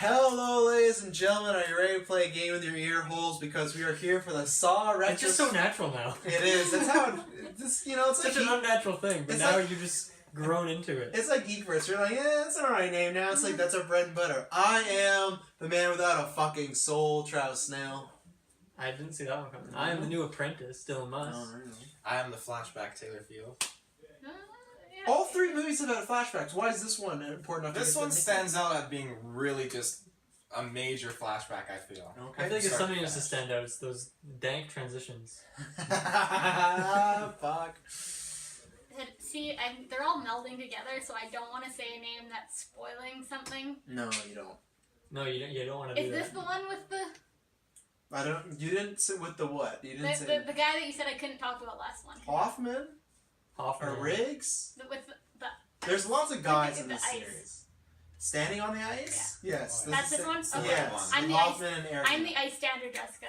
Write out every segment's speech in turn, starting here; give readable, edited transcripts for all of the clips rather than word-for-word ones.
Hello, ladies and gentlemen. Are you ready to play a game with your ear holes? Because we are here for the Saw Retro. It's just so natural now. It is. That's how. It's It's such an unnatural thing, but now you've just grown into it. It's like GeekVerse. You're like, yeah, it's an alright name now. It's like that's our bread and butter. I am the man without a fucking soul, Travis Snell. I didn't see that one coming. I am the new apprentice, Dylan Musk. Oh, really? I am the flashback Taylor Field. All three movies have had flashbacks. Why is this one important enough? This one stands out as being really just a major flashback, I feel. Okay. I think it's something just to stand out. It's those dank transitions. Fuck. See, they're all melding together, so I don't want to say a name that's spoiling something. No, you don't. No, you don't want to do Is that. this the one with the... I don't. You didn't sit with the what? You didn't say The guy that you said I couldn't talk about last one. Hoffman Hoffman. or Riggs. With the There's lots of guys in the this ice. series. Standing on the ice? Yeah. Yes. That's this one? Okay. Yes. I'm the Hoffman and Eric. I'm the ice standard Jessica.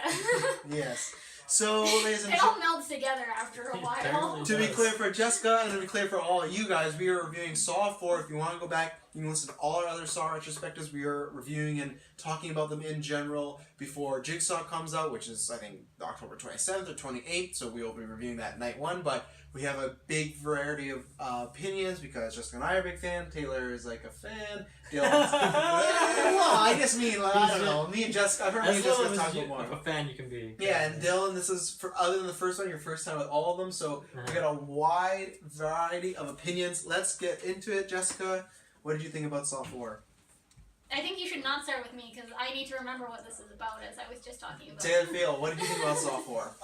Yes. So, ladies and It all gentlemen, melds together after a while. Apparently. to be clear for Jessica and to be clear for all of you guys, we are reviewing Saw 4. If you want to go back, you can listen to all our other Saw retrospectives. We are reviewing and talking about them in general before Jigsaw comes out, which is, I think, October 27th or 28th, so we will be reviewing that night one. But we have a big variety of opinions because Jessica and I are a big fan. Taylor is like a fan. Dylan's well, I just mean, like, I don't know. Me and Jessica, I've heard me and As Jessica little talk as about more. a fan you can be. Yeah, and Dylan, this is, for other than the first one, your first time with all of them, so we got a wide variety of opinions. Let's get into it. Jessica, what did you think about Saw 4? I think you should not start with me because I need to remember what this is about, as I was just talking about. Taylor Field, what did you think about Saw 4?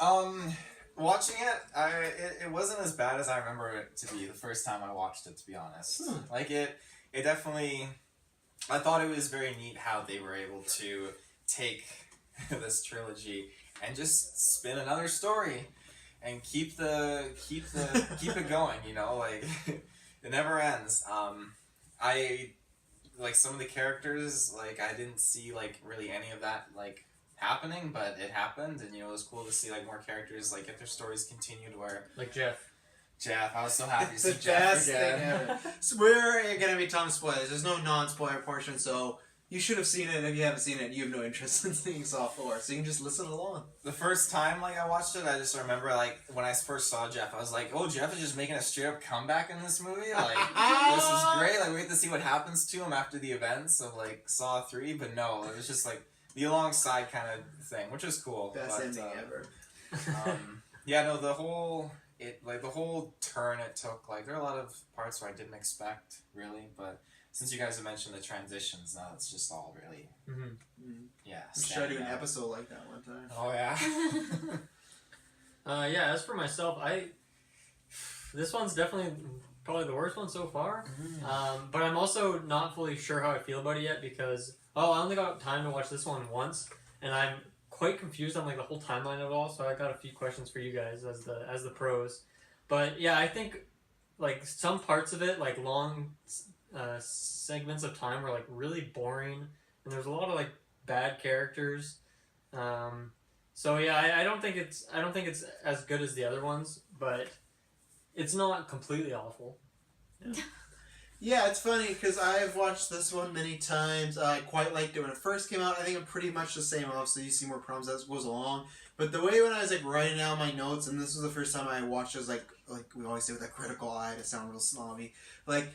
Watching it, it wasn't as bad as I remember it to be the first time I watched it, to be honest. Like, it definitely... I thought it was very neat how they were able to take this trilogy and just spin another story and keep it going, you know, like it never ends. I like some of the characters, like I didn't see like really any of that like happening, but it happened, and you know it was cool to see like more characters like get their stories continued. Where Like Jeff, I was so happy to It's see the Jeff best thing again. ever. So we're going to be ton of spoilers. There's no non-spoiler portion, so you should have seen it. If you haven't seen it, you have no interest in seeing Saw 4, so you can just listen along. The first time like I watched it, I just remember like when I first saw Jeff, I was like, "Oh, Jeff is just making a straight up comeback in this movie. Like this is great. Like we get to see what happens to him after the events of like Saw 3." But no, it was just like the alongside kind of thing, which was cool. Best but, ending ever. Yeah, no, the whole turn it took, like there are a lot of parts where I didn't expect really, but since you guys have mentioned the transitions, now it's just all really yeah. We should try to do an standing out. episode like that one time. Oh yeah. yeah. As for myself, this one's definitely probably the worst one so far. But I'm also not fully sure how I feel about it yet because I only got time to watch this one once, and I'm quite confused on like the whole timeline of it all. So I got a few questions for you guys as the pros. But yeah, I think like some parts of it, like long segments of time, were like really boring, and there's a lot of like bad characters. So yeah, I don't think it's as good as the other ones, but it's not completely awful. Yeah. Yeah, it's funny because I've watched this one many times. I quite liked it when it first came out. I think I'm pretty much the same. Obviously, you see more problems as it goes along. But the way when I was like writing down my notes, and this was the first time I watched it, was like we always say with a critical eye to sound real snobby. Like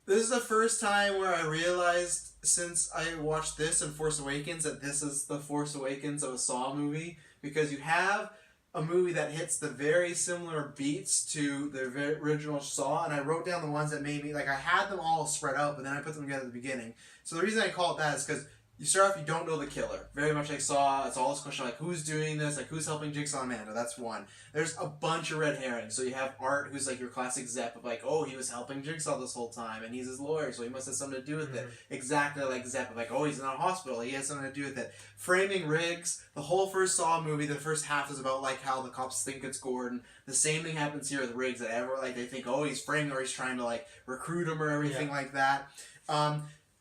this is the first time where I realized since I watched this and Force Awakens that this is the Force Awakens of a Saw movie, because you have a movie that hits the very similar beats to the original Saw, and I wrote down the ones that made me, like, I had them all spread out, but then I put them together at the beginning. So the reason I call it that is because you start off, you don't know the killer. Very much like Saw, it's all this question like, who's doing this? Like, who's helping Jigsaw and Amanda? That's one. There's a bunch of red herrings. So you have Art, who's like your classic Zep of like, oh, he was helping Jigsaw this whole time, and he's his lawyer, so he must have something to do with it. Exactly like Zep of like, oh, he's in a hospital, he has something to do with it. Framing Riggs, the whole first Saw movie, the first half is about like how the cops think it's Gordon. The same thing happens here with Riggs, that everyone, like, they think, oh, he's framing or he's trying to like recruit him or everything like that.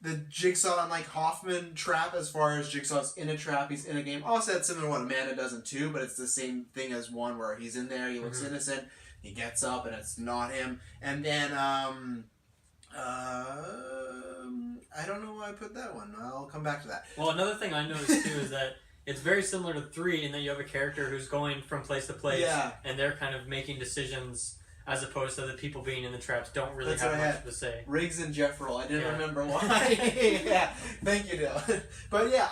The Jigsaw and like Hoffman trap, as far as Jigsaw's in a trap, he's in a game. Also, that's similar to what Amanda doesn't too, but it's the same thing as one where he's in there, he looks innocent, he gets up, and it's not him. And then I don't know why I put that one. I'll come back to that. Well, another thing I noticed too is that it's very similar to 3 in that you have a character who's going from place to place, and they're kind of making decisions as opposed to the people being in the traps don't really have much to say. Riggs and Jeffrell. I didn't remember why. Yeah, thank you, Dylan. But yeah,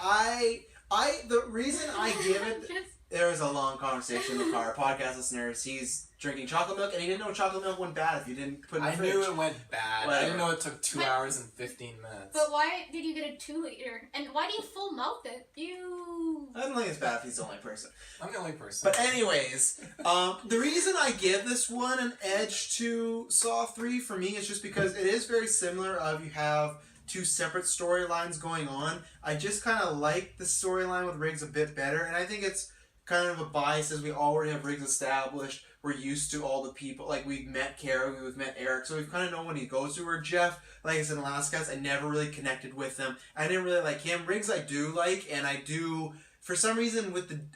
the reason I give it. There was a long conversation in the car. Podcast listeners, he's drinking chocolate milk, and he didn't know chocolate milk went bad if you didn't put it in the fridge. I knew it went bad. Whatever. I didn't know it took 2 hours and 15 minutes. But why did you get a 2-liter? And why do you full mouth it? I don't think it's bad if he's the only person. I'm the only person. But anyways, the reason I give this one an edge to Saw 3 for me is just because it is very similar of you have 2 separate storylines going on. I just kind of like the storyline with Riggs a bit better, and I think it's kind of a bias as we already have Riggs established. We're used to all the people. Like, we've met Kara, we've met Eric, so we've kind of known what he goes through. Where Jeff, like I said in the last cast, I never really connected with him. I didn't really like him. Riggs I do like, and I do, for some reason,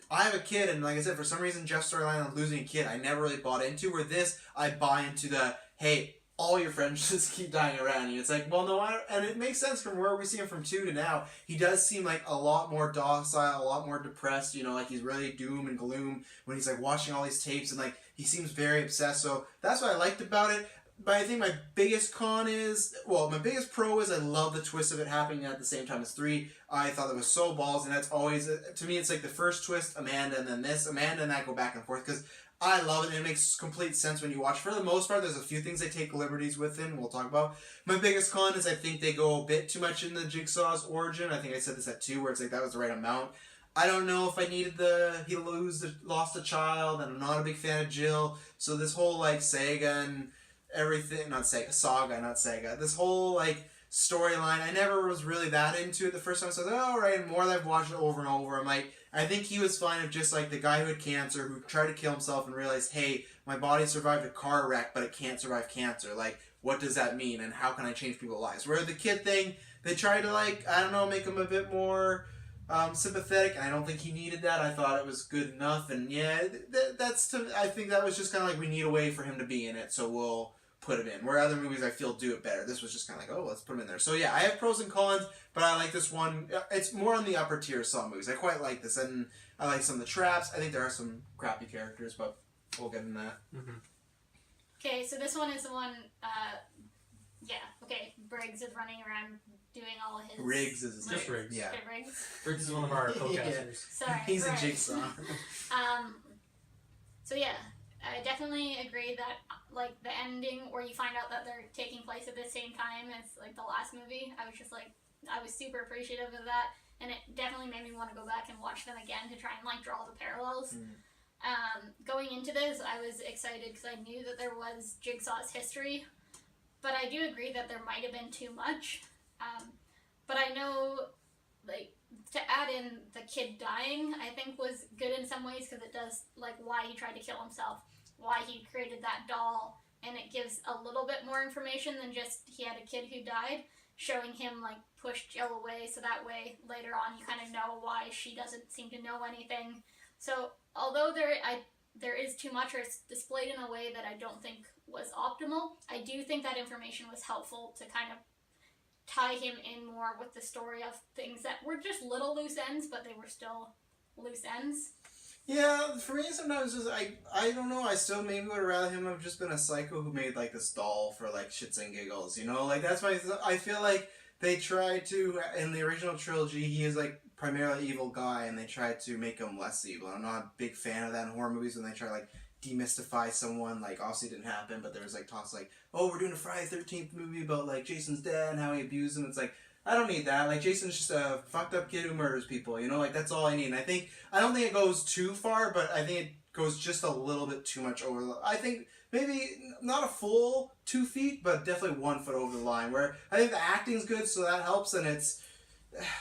I have a kid, and like I said, for some reason, Jeff's storyline of losing a kid, I never really bought into. Where this, I buy into the, hey, all your friends just keep dying around you. It's like, well, no, and it makes sense from where we see him from 2 to now. He does seem like a lot more docile, a lot more depressed, like he's really doom and gloom when he's like watching all these tapes, and like he seems very obsessed. So that's what I liked about it. But I think my biggest pro is I love the twist of it happening at the same time as 3. I thought that was so balls, and that's always, to me, it's like the first twist, Amanda, and then this, Amanda and I go back and forth, because I love it, and it makes complete sense when you watch. For the most part, there's a few things they take liberties with, and we'll talk about. My biggest con is I think they go a bit too much into Jigsaw's origin. I think I said this at 2, where it's like that was the right amount. I don't know if I needed he lost a child, and I'm not a big fan of Jill. So this whole like Sega and everything, Saga, not Sega. This whole like storyline, I never was really that into it the first time. So I was like, oh, right. And more that I've watched it over and over, I'm like, I think he was fine of just like the guy who had cancer, who tried to kill himself and realized, hey, my body survived a car wreck, but it can't survive cancer. Like, what does that mean? And how can I change people's lives? Where the kid thing, they tried to like, I don't know, make him a bit more sympathetic, and I don't think he needed that. I thought it was good enough, and yeah, I think that was just kind of like, we need a way for him to be in it, so we'll put him in. Where other movies I feel do it better. This was just kind of like, oh, let's put him in there. So yeah, I have pros and cons, but I like this one. It's more on the upper tier Saw movies. I quite like this, and I like some of the traps. I think there are some crappy characters, but we'll get in that. Mm-hmm. Okay, so this one is the one, Briggs is running around doing all of his... Riggs is just Riggs. Yeah. Okay, Riggs. Riggs is one of our co-casters. Sorry. He's a Jigsaw. So yeah, I definitely agree that like the ending where you find out that they're taking place at the same time as like the last movie, I was just like, I was super appreciative of that, and it definitely made me want to go back and watch them again to try and like draw the parallels. Going into this, I was excited because I knew that there was Jigsaw's history, but I do agree that there might have been too much. But I know, like, to add in the kid dying, I think was good in some ways because it does, like, why he tried to kill himself, why he created that doll, and it gives a little bit more information than just he had a kid who died, showing him, like, push Jill away, so that way, later on, you kind of know why she doesn't seem to know anything. So, although there is too much, or it's displayed in a way that I don't think was optimal, I do think that information was helpful to kind of tie him in more with the story of things that were just little loose ends, but they were still loose ends. Yeah, for me sometimes just, I don't know, I still maybe would rather him have just been a psycho who made like this doll for like shits and giggles, you know? Like that's I feel like they tried to, in the original trilogy, he is like primarily evil guy, and they tried to make him less evil. I'm not a big fan of that in horror movies when they try to like demystify someone. Like obviously it didn't happen, but there was like talks like, oh, we're doing a Friday 13th movie about like Jason's dad and how he abused him. It's like, I don't need that. Like Jason's just a fucked up kid who murders people, you know, like that's all I need. And I don't think it goes too far, but I think it goes just a little bit too much over. I think maybe not a full 2 feet, but definitely 1 foot over the line, where I think the acting's good, so that helps, and it's,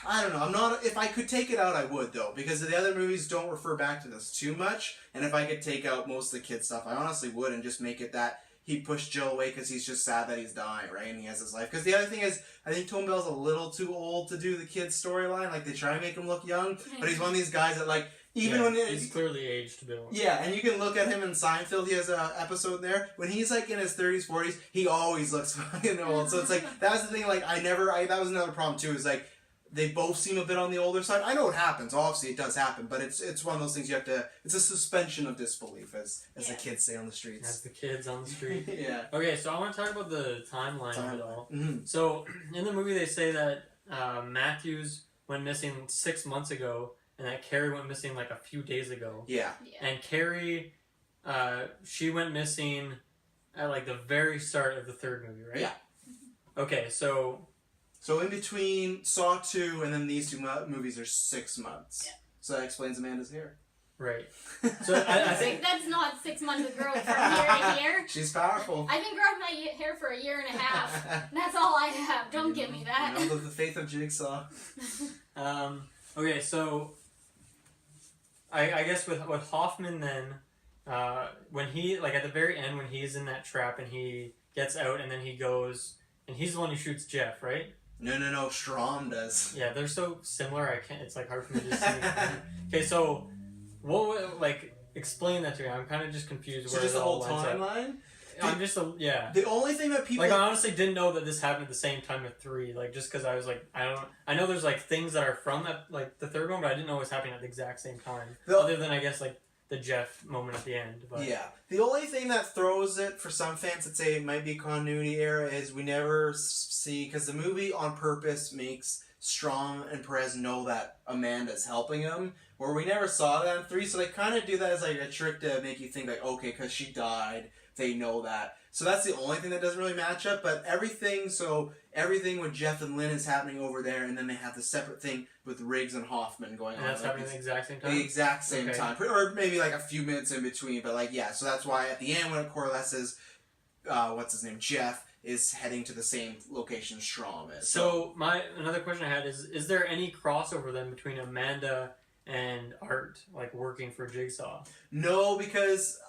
I don't know, if I could take it out, I would, though, because the other movies don't refer back to this too much, and if I could take out most of the kid stuff, I honestly would, and just make it that he pushed Jill away because he's just sad that he's dying, right, and he has his life. Because the other thing is, I think Tone Bell's a little too old to do the kid's storyline. Like, they try to make him look young, but he's one of these guys that, like, Even when he's clearly aged Bill. Yeah, and you can look at him in Seinfeld. He has an episode there when he's like in his 30s, 40s. He always looks fucking old. So it's like that's the thing. Like that was another problem too. Is like they both seem a bit on the older side. I know it happens. Obviously, it does happen, but it's one of those things you have to. It's a suspension of disbelief, as the kids say on the streets. As the kids on the street. Yeah. Okay, so I want to talk about the timeline of it all. Mm-hmm. So in the movie, they say that Matthews went missing 6 months ago, and that Carrie went missing like a few days ago. Yeah. And Carrie, she went missing at like the very start of the third movie, right? Yeah. Okay, so in between Saw 2 and then these two movies are 6 months. Yeah. So that explains Amanda's hair. right. So I think that's not 6 months of growth from year to year. She's powerful. I've been growing my hair for a year and a half. That's all I have. Don't give me that. You know, the faith of Jigsaw. okay, so I guess with Hoffman then, when he like at the very end when he's in that trap and he gets out and then he goes and he's the one who shoots Jeff, right? No. Strom does. Yeah, they're so similar. I can't. It's like hard for me to see. Okay, so explain that to me. I'm kind of just confused. So where just it the all whole lines up. timeline? I'm just The only thing that people like I honestly didn't know that this happened at the same time with 3. Like just because I was like I know there's like things that are from that like the third one, but I didn't know it was happening at the exact same time. Other than I guess like the Jeff moment at the end. But yeah. The only thing that throws it for some fans that say it might be continuity error is we never see because the movie on purpose makes Strom and Perez know that Amanda's helping him. Where we never saw that in 3, so they kind of do that as like a trick to make you think like okay, because she died, they know that. So that's the only thing that doesn't really match up. But everything with Jeff and Lynn is happening over there, and then they have the separate thing with Riggs and Hoffman going on. And that's happening at the exact same time? The exact same time. Or maybe like a few minutes in between. But like, yeah, so that's why at the end when it coalesces, what's his name? Jeff is heading to the same location Strom is. So another question I had is there any crossover then between Amanda and Art, like working for Jigsaw? No, because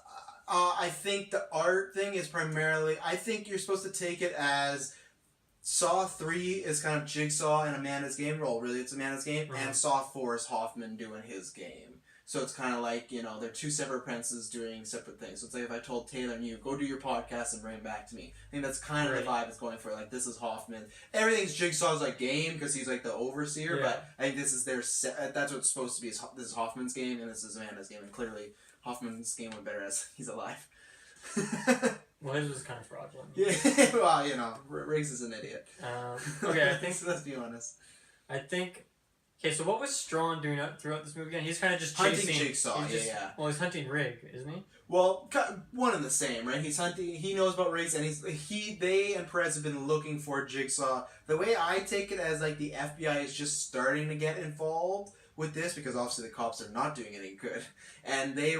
I think the Art thing is primarily, I think you're supposed to take it as Saw 3 is kind of Jigsaw and Amanda's game. Well, really it's Amanda's game. Uh-huh. And Saw 4 is Hoffman doing his game. So it's kind of like, they're two separate apprentices doing separate things. So it's like if I told Taylor and you, go do your podcast and bring it back to me. I think that's kind of the vibe it's going for. Like, this is Hoffman. Everything's Jigsaw's, like, game because he's, like, the overseer. Yeah. But I think this is that's what it's supposed to be. This is Hoffman's game and this is Amanda's game. And clearly, Hoffman's game went better as he's alive. Well, his was kind of fraudulent. Yeah, well, Riggs is an idiot. Okay, I think... Let's be honest. I think... Okay, so what was Strawn doing throughout this movie again? He's kind of just hunting chasing... Jigsaw, yeah. Well, he's hunting Rig, isn't he? Well, one and the same, right? He's hunting. He knows about Riggs, and they and Perez have been looking for Jigsaw. The way I take it as like the FBI is just starting to get involved with this because obviously the cops are not doing any good, and they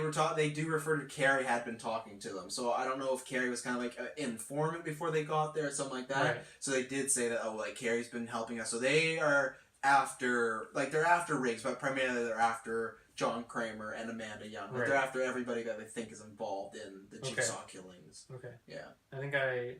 do refer to Carrie had been talking to them. So I don't know if Carrie was kind of like an informant before they got there or something like that. Right. So they did say that Carrie's been helping us. So they are after Riggs, but primarily they're after John Kramer and Amanda Young. Like, right. They're after everybody that they think is involved in the Jigsaw killings. Okay. Yeah. I think I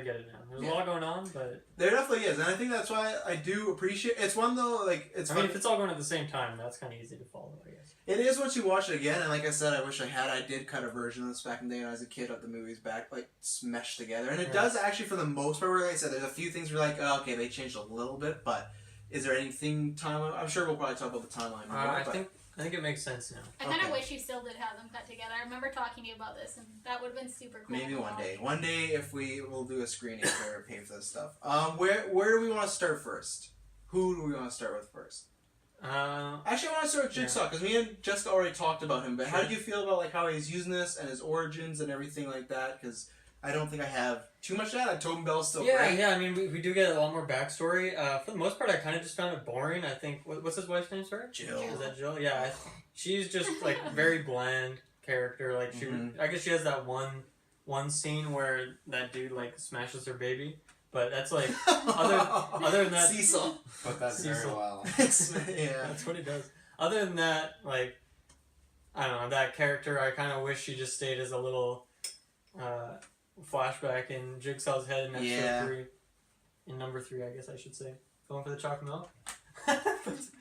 get it now. There's a lot going on, but... There definitely is, and I think that's why I do appreciate... It's one, though, like... I mean, if it's all going at the same time, that's kind of easy to follow, I guess. It is once you watch it again, and like I said, I wish I had. I did cut a version of this back in the day when I was a kid of the movies back, like, smashed together. And it does actually, for the most part, where like I said, there's a few things where like, oh, okay, they changed a little bit, but is there anything timeline? I'm sure we'll probably talk about the timeline more. I think it makes sense now. I kind of wish you still did have them cut together. I remember talking to you about this, and that would have been super cool. Maybe one day. One day, if we'll do a screening or pay for this stuff. Where do we want to start first? Who do we want to start with first? Actually, I want to start with Jigsaw because me and Jessica already talked about him. But how do you feel about like how he's using this and his origins and everything like that? Because I don't think I have too much of that. Tobin Bell's still great. Yeah. I mean, we do get a lot more backstory. For the most part, I kind of just found it boring. I think what's his wife's name? Sorry, Jill. Is that Jill? Yeah. She's just like very bland character. Like I guess she has that one scene where that dude like smashes her baby. But that's like other than that, Cecil. But that's very well. Yeah, that's what he does. Other than that, like I don't know, that character. I kind of wish she just stayed as a little flashback in Jigsaw's head in episode 3. In number 3, I guess I should say. Going for the chocolate milk.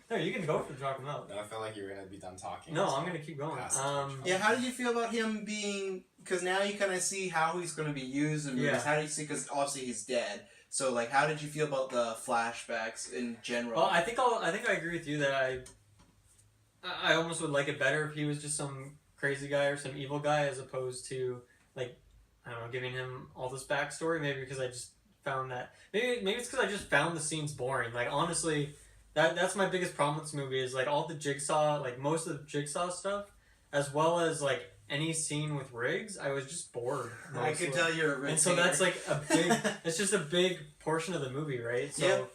No, you can go for the chocolate milk. No, I felt like you were gonna be done talking. No, I'm gonna keep going. Pass the torch. Yeah, how did you feel about him being? Because now you kind of see how he's going to be used in movies. Yeah. How do you see? Because obviously he's dead. So like, how did you feel about the flashbacks in general? Well, I think I agree with you that I almost would like it better if he was just some crazy guy or some evil guy as opposed to like I don't know giving him all this backstory. Maybe because I just found that maybe it's because I just found the scenes boring. Like honestly, that's my biggest problem with this movie is like all the Jigsaw, like most of the Jigsaw stuff, as well as like any scene with Riggs, I was just bored. I could tell you're a Riggs and so that's hater. like a big. It's just a big portion of the movie, right? So. Yep.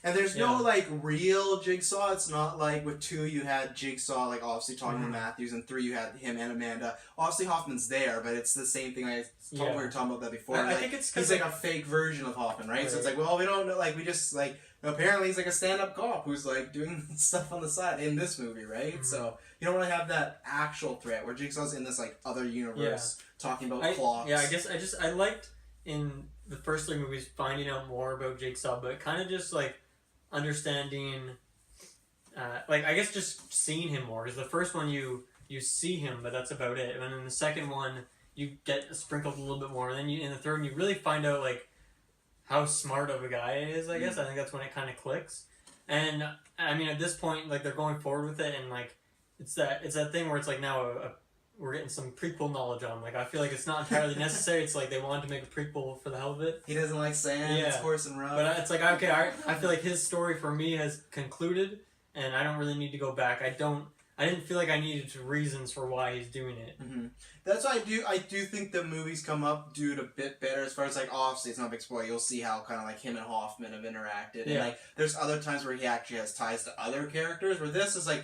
And there's no Yeah. like real Jigsaw. It's not like with 2 you had Jigsaw, like obviously talking to Matthews, and 3 you had him and Amanda. Obviously Hoffman's there, but it's the same thing. We were talking about that before. I like, think it's he's because like a fake version of Hoffman, right? So it's Right. like, well, we don't know. Like we just like apparently he's like a stand-up cop who's like doing stuff on the side in this movie, right? Mhm. So you don't really have that actual threat where Jigsaw's in this like other universe talking about clocks. Yeah, I guess I liked in the first 3 movies finding out more about Jigsaw, but kind of just like understanding, like I guess just seeing him more. Because the first one you see him, but that's about it. And then in the second one you get sprinkled a little bit more. And then in the third one you really find out like how smart of a guy he is. I guess I think that's when it kind of clicks. And I mean at this point like they're going forward with it, and like it's that thing where it's like now we're getting some prequel knowledge on. Like I feel like it's not entirely necessary. It's like they wanted to make a prequel for the hell of it. He doesn't like sand. Yeah. It's coarse and rough. But it's like okay, I feel like his story for me has concluded, and I don't really need to go back. I didn't feel like I needed reasons for why he's doing it. Mm-hmm. That's why I do think the movies come up do it a bit better as far as like obviously it's not a big spoiler. You'll see how kind of like him and Hoffman have interacted, and Yeah. like there's other times where he actually has ties to other characters. Where this is like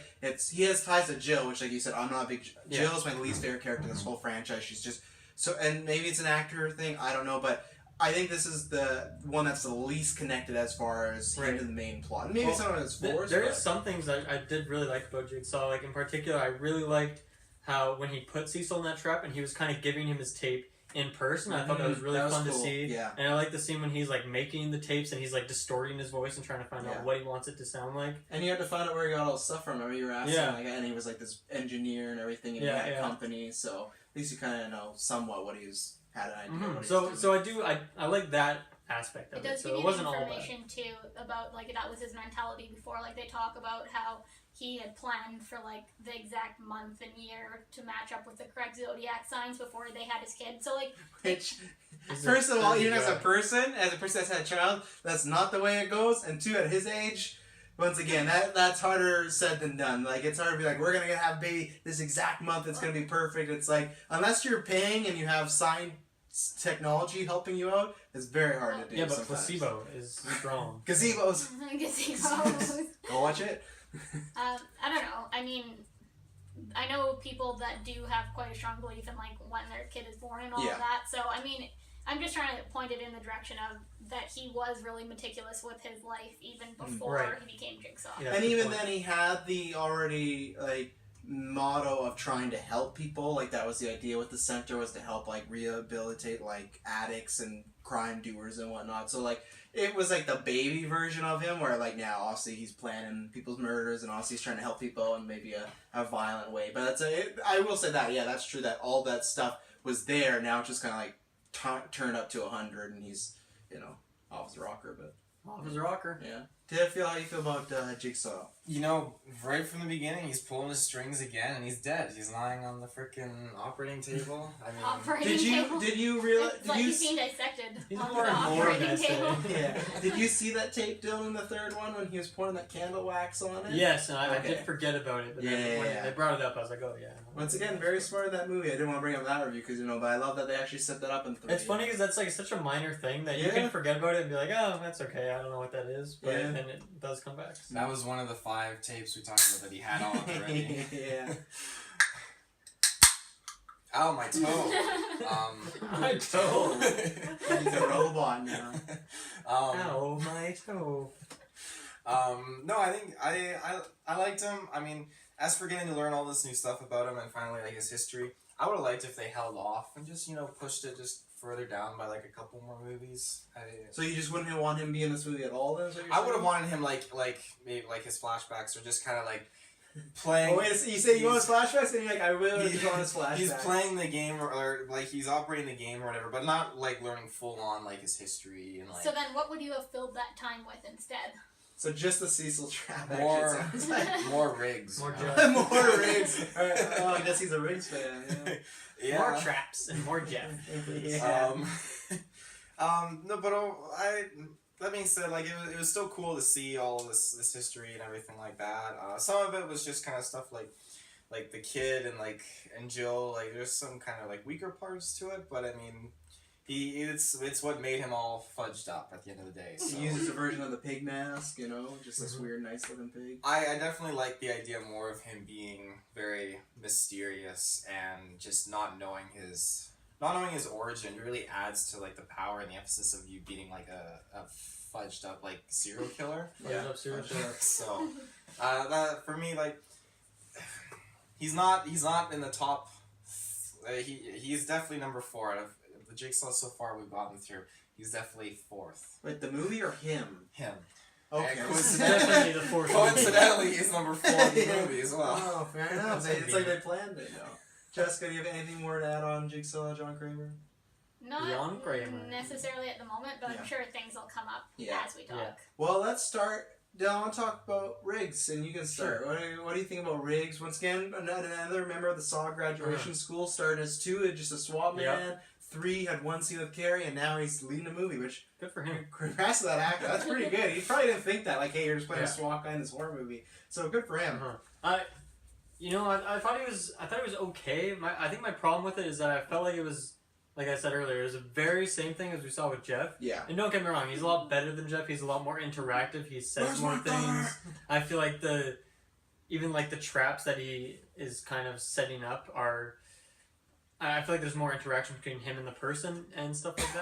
he has ties to Jill, which like you said, I'm not a big Yeah. Jill is my least favorite character in this whole franchise. She's just so, and maybe it's an actor thing, I don't know, but I think this is the one that's the least connected as far as him Right. to the main plot. And maybe Well, some of it's forced. There but... is some things I did really like about Jigsaw. Like in particular, I really liked how when he put Cecil in that trap and he was kind of giving him his tape in person. I thought that was really That was fun to cool. see. Yeah. And I like the scene when he's like making the tapes and he's like distorting his voice and trying to find Yeah. out what he wants it to sound like. And you had to find out where he got all the stuff from. Remember you were asking, Yeah. like, and he was like this engineer and everything, and Yeah, he had yeah. a company, so at least you kind of know somewhat what he was had an idea. What he was So doing. so I like that aspect of It it. does So give it you wasn't all bad. information too about like that was his mentality before. Like they talk about how he had planned for like the exact month and year to match up with the correct zodiac signs before they had his kid. So like Which, He's first of all, even as a guy. person that's had a child, that's not the way it goes. And 2, at his age, once again, that's harder said than done. Like it's hard to be like, we're gonna have a baby this exact month. It's gonna be perfect. It's like unless you're paying and you have science technology helping you out, it's very hard to do. Yeah, but sometimes. placebo is strong. Gazebos. gazebos. Go watch it. I don't know. I mean, I know people that do have quite a strong belief in like when their kid is born and all Yeah. of that. So I mean, I'm just trying to point it in the direction of that he was really meticulous with his life even before Right. he became Jigsaw. Yeah, And good even point. then, he had the already like motto of trying to help people. Like that was the idea with the center, was to help like rehabilitate like addicts and crime doers and whatnot. So like it was like the baby version of him, where like now obviously he's planning people's murders and obviously he's trying to help people in maybe a violent way. But I will say that that's true, that all that stuff was there. Now it's just kind of like turned up to 100, and he's off the rocker. But Off his rocker. yeah. How you feel about Jigsaw? You know, right from the beginning, he's pulling his strings again, and he's dead. He's lying on the freaking operating table. I mean, Operating table. Did you realize? It's like he's being dissected He's on more the and more operating that table. Yeah. Did you see that tape, Dylan, in the third one when he was pouring that candle wax on it? Yes, and I Okay. did forget about it, but Yeah, then when yeah. they brought it up, I was like, oh yeah. Once again, very smart in that movie. I didn't want to bring up that review because but I love that they actually set that up in 3. It's funny because that's like such a minor thing that you Yeah. can forget about it and be like, oh, that's okay. I don't know what that is, but Yeah. then it does come back. So. that was one of the 5 tapes we talked about that he had on already. Yeah. Ow, my toe. My toe. He's a robot now. Ow, my toe. No, I think I liked him. I mean, as for getting to learn all this new stuff about him and finally like his history, I would have liked if they held off and just pushed it just further down by like a couple more movies. So you just wouldn't want him to be in this movie at all, then? Is what you're I would have saying? wanted him like maybe like his flashbacks or just kind of like playing. Oh, wait, so you say you want his flashbacks, and you're like, I really just want his flashbacks. He's playing the game or like he's operating the game or whatever, but not like learning full on like his history and like. So then, what would you have filled that time with instead? So just the Cecil trap. More, actually sounds like. more rigs. More you know? Jeff. More Riggs. Alright, oh, I guess he's a Riggs fan. Yeah. Yeah. More traps and more Jeff. Yeah. No, but that being said, like it was still cool to see all this history and everything like that. Some of it was just kind of stuff like the kid and Jill. Like there's some kind of like weaker parts to it, but I mean, it's what made him all fudged up at the end of the day. So. He uses a version of the pig mask, you know, just this weird, nice looking pig. I definitely like the idea more of him being very mysterious and just not knowing his origin. It really adds to like the power and the emphasis of you being like a fudged up like serial killer. Yeah, up seriously. So that for me, like he's not in the top. He's definitely number 4 out of the Jigsaw so far we've gotten through. He's definitely 4th. Wait, the movie or him? Him. Okay. And Definitely the 4th. coincidentally, he's number 4 in the movie as well. Oh, fair enough. It's like they planned it, though. Jessica, do you have anything more to add on Jigsaw, John Kramer? Not Beyond Kramer. necessarily at the moment, but Yeah. I'm sure things will come up Yeah. as we talk. Yeah. Well, let's start. Dylan, I want to talk about Riggs, and you can start. Sure. What do you think about Riggs? Once again, another member of the Saw graduation school, started as 2, just a swap man. Yep. 3 had one scene with Carrie, and now he's leading a movie, which Good for him. congrats to that actor. That's pretty good. He probably didn't think that, like, hey, you're just playing a Yeah. swap guy in this horror movie. So good for him. You know, I thought it was okay. I think my problem with it is that I felt like it was, like I said earlier, it was the very same thing as we saw with Jeff. Yeah. And don't get me wrong, he's a lot better than Jeff. He's a lot more interactive. He says Where's more my things. car? I feel like even the traps that he is kind of setting up are. I feel like there's more interaction between him and the person and stuff like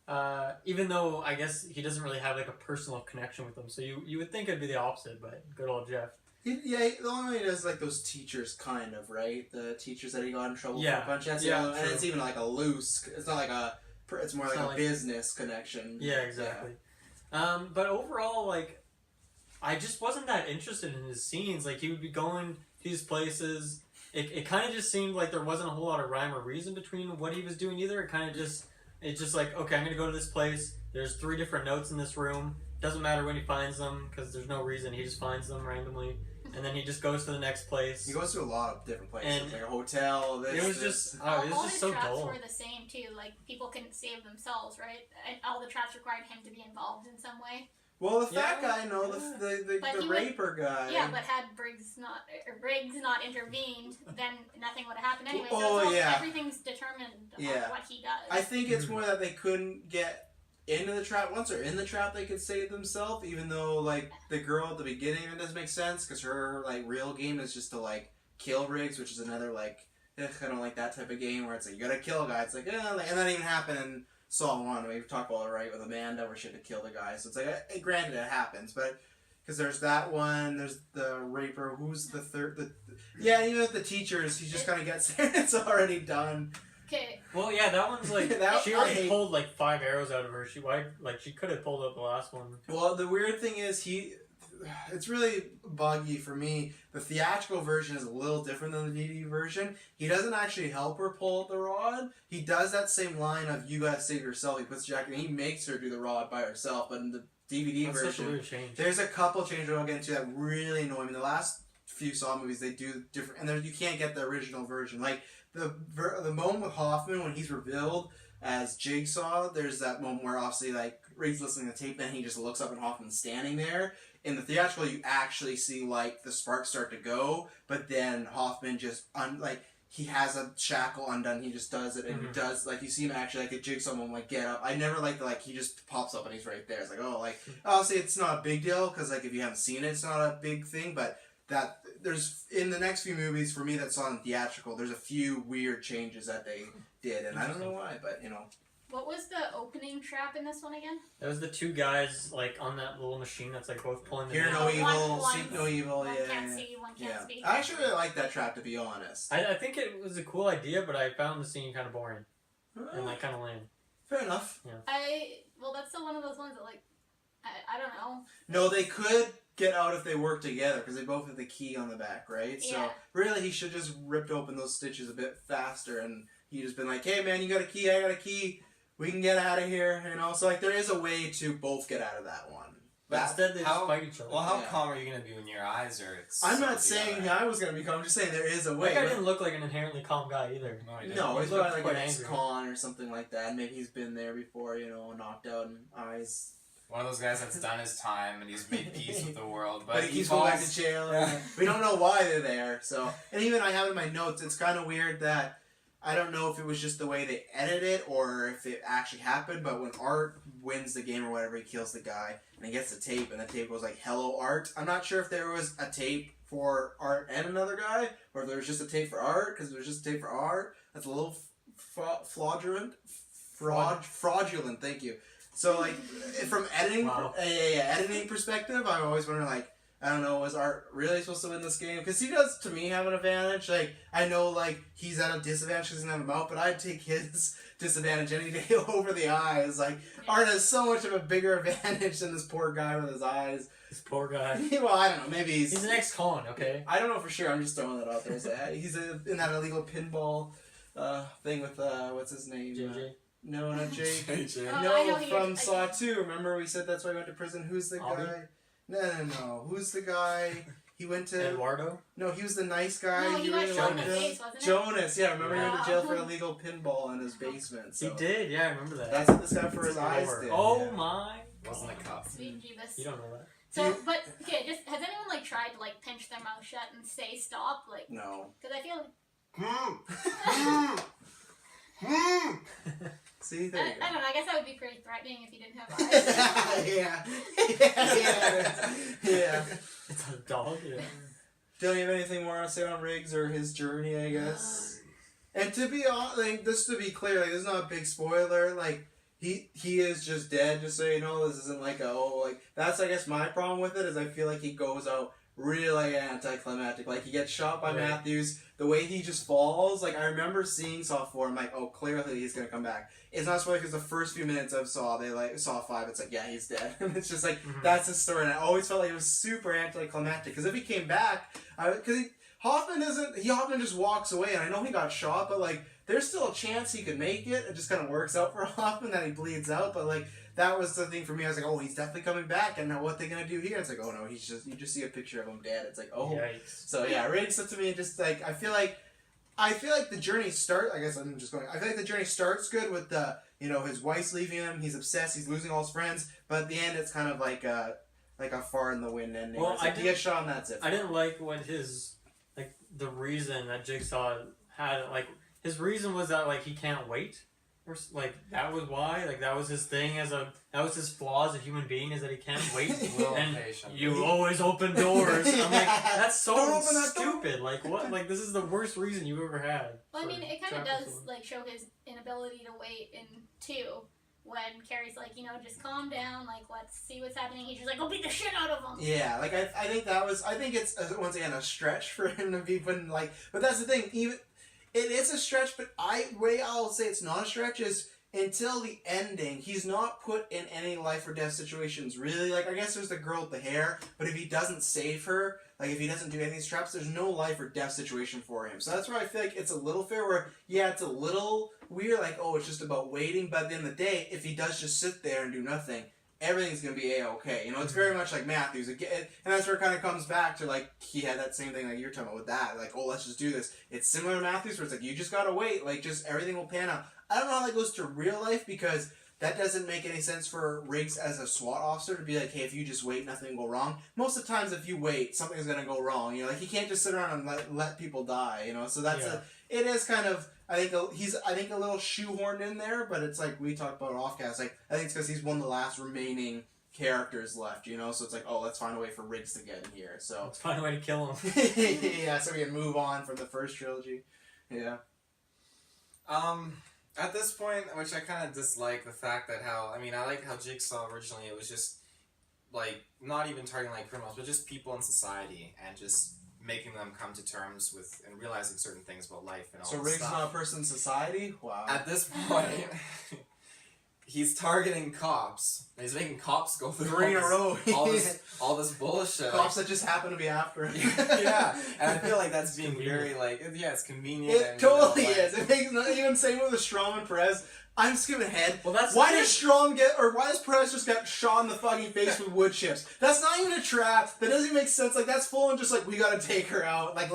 that. Even though I guess he doesn't really have like a personal connection with them, so you would think it'd be the opposite. But good old Jeff. Yeah, the only way he does like those teachers, kind of, right? The teachers that he got in trouble Yeah. for a bunch. That's Yeah, and true. it's even like a loose. It's not like it's more It's like not a like- business connection. Yeah, exactly. But overall, like, I just wasn't that interested in his scenes. Like, he would be going to these places. It kind of just seemed like there wasn't a whole lot of rhyme or reason between what he was doing either. It's just like, okay, I'm going to go to this place. There's 3 different notes in this room. Doesn't matter when he finds them because there's no reason. He just finds them randomly. And then he just goes to the next place. He goes to a lot of different places, And like a hotel. This, it was this. just, all it was just his so traps dull. were the same too. Like people couldn't save themselves, right? And all the traps required him to be involved in some way. Well, the fat Yeah. guy, no, the But he raper guy. Yeah, but had Briggs not intervened, then nothing would have happened anyway. So Oh, it's all, yeah. everything's determined Yeah. on what he does. I think it's more that they couldn't get into the trap. Once they're in the trap, they could save themselves. Even though, like, the girl at the beginning, it doesn't make sense because her like real game is just to like kill Riggs, which is another like I don't like that type of game where it's like you gotta kill a guy. It's like and that even happened in Saw 1. We've talked about it right with Amanda where she had to kill the guy. So it's like granted it happens, but. Because there's that one, there's the raper, who's the third, even with the teachers, he just kind of gets there and it's already done. Okay. Well, yeah, that one's like, she I already hate- pulled like 5 arrows out of her. She could have pulled up the last one. Well, the weird thing is it's really buggy for me. The theatrical version is a little different than the DVD version. He doesn't actually help her pull up the rod. He does that same line of "You gotta save yourself." He puts Jack and he makes her do the rod by herself. But in the DVD That's such a version, weird change. there's a couple changes I'll get into that really annoy me. The last few Saw movies they do different, and you can't get the original version. Like the moment with Hoffman when he's revealed as Jigsaw, there's that moment where obviously like Riggs listening to tape, and he just looks up and Hoffman's standing there. In the theatrical, you actually see like the sparks start to go, but then Hoffman just he has a shackle undone. He just does it, and he does like you see him actually like a Jigsaw moment like get up. I never liked he just pops up and he's right there. It's like obviously it's not a big deal because like if you haven't seen it, it's not a big thing. But that there's in the next few movies for me that saw in theatrical, there's a few weird changes that they did, and I don't know why, but What was the opening trap in this one again? That was the 2 guys like on that little machine that's like both pulling the Hear no One- evil, one- see no evil. One Yeah, can't yeah. see, one can't Yeah, speak. I actually really like that trap to be honest. I think it was a cool idea, but I found the scene kind of boring and like kind of lame. Fair enough. Well, that's still one of those ones that like I don't know. No, they could get out if they work together because they both have the key on the back, right? Yeah. So really, he should just ripped open those stitches a bit faster, and he just been like, "Hey, man, you got a key, I got a key, we can get out of here." You know, so like there is a way to both get out of that one. But instead, they just fight each other. Well, how Yeah. calm are you going to be when your eyes are... I'm not saying I was gonna be calm. I'm just saying there is a way. That guy didn't look like an inherently calm guy either. No, he didn't. No, he's probably like quite an angry. ex-con or something like that. Maybe he's been there before, you know, knocked out and eyes. One of those guys that's done his time and he's made peace with the world, But he keeps going back to jail. And we don't know why they're there. So, and even I have in my notes, it's kind of weird that I don't know if it was just the way they edited it or if it actually happened. But when Art wins the game or whatever, he kills the guy and he gets the tape, and the tape goes like "Hello, Art." I'm not sure if there was a tape for Art and another guy, or if there was just a tape for Art because there was just a tape for Art. That's a little fraudulent. Thank you. So like from editing, Wow. editing perspective, I always wonder like, I don't know, was Art really supposed to win this game? Because he does to me have an advantage. Like I know like he's at a disadvantage because he doesn't have a mouth, but I'd take his disadvantage any day over the eyes. Like Art has so much of a bigger advantage than this poor guy with his eyes. This poor guy. Well, I don't know. Maybe He's an ex-con, okay? I don't know for sure. I'm just throwing that out there. So, he's in that illegal pinball thing with what's his name? JJ. No, not Jake. JJ. Oh, I No, know who from you're- Saw 2. Remember we said that's why he went to prison? Who's the Ollie? guy? No. Who's the guy? He went to... Eduardo? No, he was the nice guy. No, he got really shot in liked the him. face, wasn't it? Jonas, yeah. Remember he went to jail for Wow. illegal pinball in his basement. So. He did, yeah, I remember that. That's what this guy for his eyes Over. did. Oh yeah. my. Wasn't a cup. Sweet Jeebus. You don't know that. So, but okay, just has anyone like tried to like pinch their mouth shut and say stop? Like, No. because I feel like See, there you I don't know. I guess that would be pretty threatening if you didn't have eyes. yeah. It's a dog, yeah. Don't you have anything more to say on Riggs or his journey, I guess? And to be honest, like, just to be clear, like, this is not a big spoiler. Like, he is just dead, just so you know. This isn't like that's, I guess, my problem with it, is I feel like he goes out really anticlimactic. Like, he gets shot by Right. Matthews. The way he just falls, like, I remember seeing Saw 4, I'm like, oh, clearly he's gonna come back. It's not spoiler because the first few minutes of Saw, Saw 5, it's like, yeah, he's dead. And it's just like, that's his story. And I always felt like it was super anticlimactic. Because if he came back, Hoffman just walks away, and I know he got shot, but like there's still a chance he could make it. It just kind of works out for Hoffman that he bleeds out, but like that was the thing for me. I was like, oh, he's definitely coming back, and now what they gonna do here? It's like, oh no, you just see a picture of him dead. It's like, oh, Yikes. so yeah, Riggs to me just like I feel like the journey starts. I guess I'm just going. I feel like the journey starts good with the his wife's leaving him. He's obsessed. He's losing all his friends, but at the end it's kind of like a far in the wind ending. Well, It's like, he gets shot and that's it. I didn't like what the reason that Jigsaw had, like, his reason was that, like, he can't wait. Or, like, that was why. Like, that was his thing that was his flaw as a human being, is that he can't wait. Well, And patient. you always open doors. I'm like, that's so Don't open that door. stupid. Like, what? Like, this is the worst reason you ever had. well, I for mean, it kind of trapping does someone. like show his inability to wait in 2. When Carrie's like, just calm down, like, let's see what's happening. He's just like, go beat the shit out of him. Yeah, like I think it's once again a stretch for him to be putting like, but that's the thing. Even it is a stretch, but I'll say it's not a stretch is until the ending. He's not put in any life or death situations really. Like I guess there's the girl with the hair, but if he doesn't save her, like if he doesn't do any of these traps, there's no life or death situation for him. So that's where I feel like it's a little fair. Where yeah, it's a little weird. Like oh, it's just about waiting. But at the end of the day, if he does just sit there and do nothing, everything's gonna be a-okay. It's very much like Matthews again, and that's where it kind of comes back to like he had that same thing like you're talking about with that. Like oh, let's just do this. It's similar to Matthews, where it's like you just gotta wait. Like just everything will pan out. I don't know how that goes to real life because that doesn't make any sense for Riggs as a SWAT officer to be like, hey, if you just wait, nothing will go wrong. Most of the times, if you wait, something's gonna go wrong. Like he can't just sit around and let people die. So that's it is kind of. I think a little shoehorned in there, but it's like we talked about offcast. Like I think it's because he's one of the last remaining characters left. So it's like, oh, let's find a way for Riggs to get in here. So Let's find a way to kill him. yeah, so we can move on from the first trilogy. Yeah. At this point, which I kind of dislike the fact that I like how Jigsaw originally, it was just, like, not even targeting, like, criminals, but just people in society, and just making them come to terms with, and realizing certain things about life and all So that Riggs is stuff. not a person in society? Wow. At this point, he's targeting cops. And he's making cops go through 3 in a row. all this bullshit. Cops that just happen to be after him. Yeah, and I feel like that's being very like it's convenient. It and, totally like, is. It makes not even same with the Strom and Perez. I'm skipping ahead. Well, that's why does Strom why does Perez just get shot in the fucking face with wood chips? That's not even a trap. That doesn't even make sense. Like, that's full on just like, we gotta take her out. Like,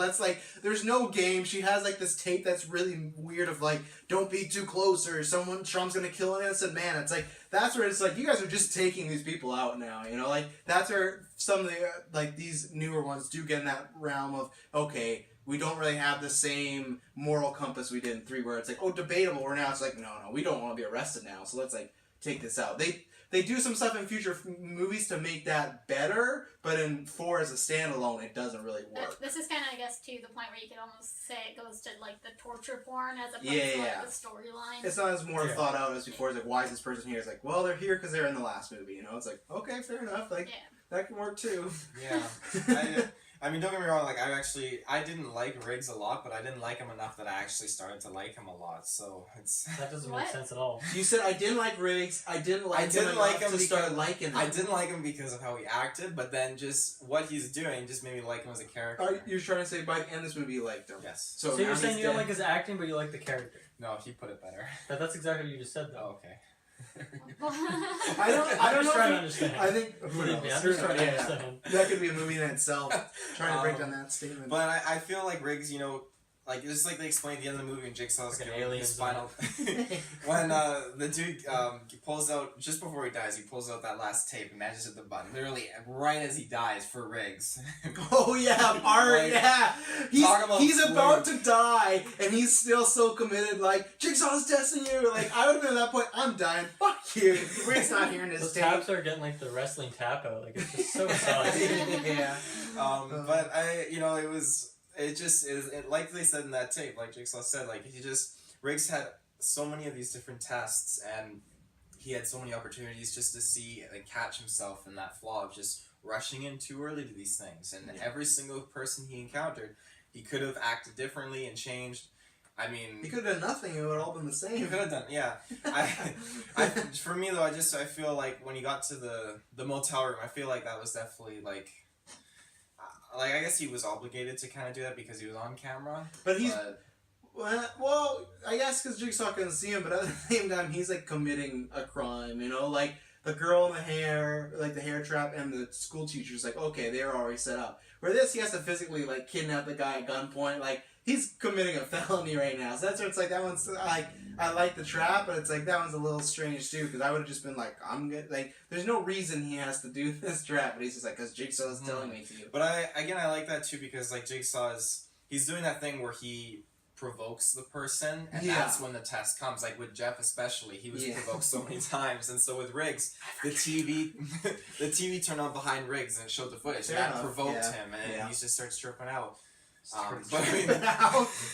there's no game. She has like this tape that's really weird of like, don't be too close or Strom's gonna kill an innocent man. It's like, that's where it's like, you guys are just taking these people out now, you know? Like, that's where some of the, like, these newer ones do get in that realm of, okay, we don't really have the same moral compass we did in 3 where it's like, oh, debatable, where now it's like, no, we don't want to be arrested now, so let's, like, take this out. They do some stuff in future movies to make that better, but in 4 as a standalone, it doesn't really work. This is kind of, I guess, to the point where you could almost say it goes to, like, the torture porn as opposed Yeah, to, like, yeah. the storyline. It's not as more thought out as before. It's like, why is this person here? It's like, well, they're here because they're in the last movie, you know? It's like, okay, fair enough. Like, that can work too. Yeah. I mean, don't get me wrong, like, I didn't like Riggs a lot, but I didn't like him enough that I actually started to like him a lot, so it's... That doesn't make sense at all. You said, I didn't like Riggs, I didn't like him to start liking him. I didn't like him because of how he acted, but then just what he's doing just made me like him as a character. You're trying to say by the end of this movie you liked him? Yes. So you're saying you don't like his acting, but you like the character? No, he put it better. That's exactly what you just said, though. Oh, okay. I don't I'm just know. trying to understand. I think who knows? I'm just trying to understand. That could be a movie in itself. Trying to break down that statement. But I feel like Riggs, you know, like just like they explained at the end of the movie in Jigsaw's Like his final when the dude pulls out just before he dies, he pulls out that last tape and manages hit the button literally right as he dies for Riggs. Oh yeah, Art, like, yeah. He's about to die and he's still so committed. Like, Jigsaw's testing you. Like, I would have been at that point. I'm dying. Fuck you. Riggs not hearing his Those tape. taps are getting like the wrestling tap out. Like, it's just so sus. Yeah. But it just is like they said in that tape, like Jigsaw said, like Riggs had so many of these different tests and he had so many opportunities just to see and catch himself in that flaw of just rushing in too early to these things. And every single person he encountered, he could have acted differently and changed. I mean, he could have done nothing. It would have all been the same. He could have done, yeah. For me though, I feel like when he got to the motel room, I feel like that was definitely like I guess he was obligated to kind of do that because he was on camera. But he's well, I guess because Jigsaw couldn't see him, but at the same time, he's like committing a crime. You know, like the girl in the hair, like the hair trap, and the school teacher's like, okay, they're already set up. Where this, he has to physically like kidnap the guy at gunpoint. Like, he's committing a felony right now. So that's where it's like, that one's like, I like the trap, but it's like, that one's a little strange too, because I would have just been like, I'm good. Like, there's no reason he has to do this trap, but he's just like, because Jigsaw is telling me to. But I like that too, because like Jigsaw he's doing that thing where he provokes the person, and that's when the test comes. Like with Jeff especially, he was provoked so many times, and so with Riggs, the TV turned on behind Riggs and it showed the footage. That provoked him, and he just starts tripping out. But I mean,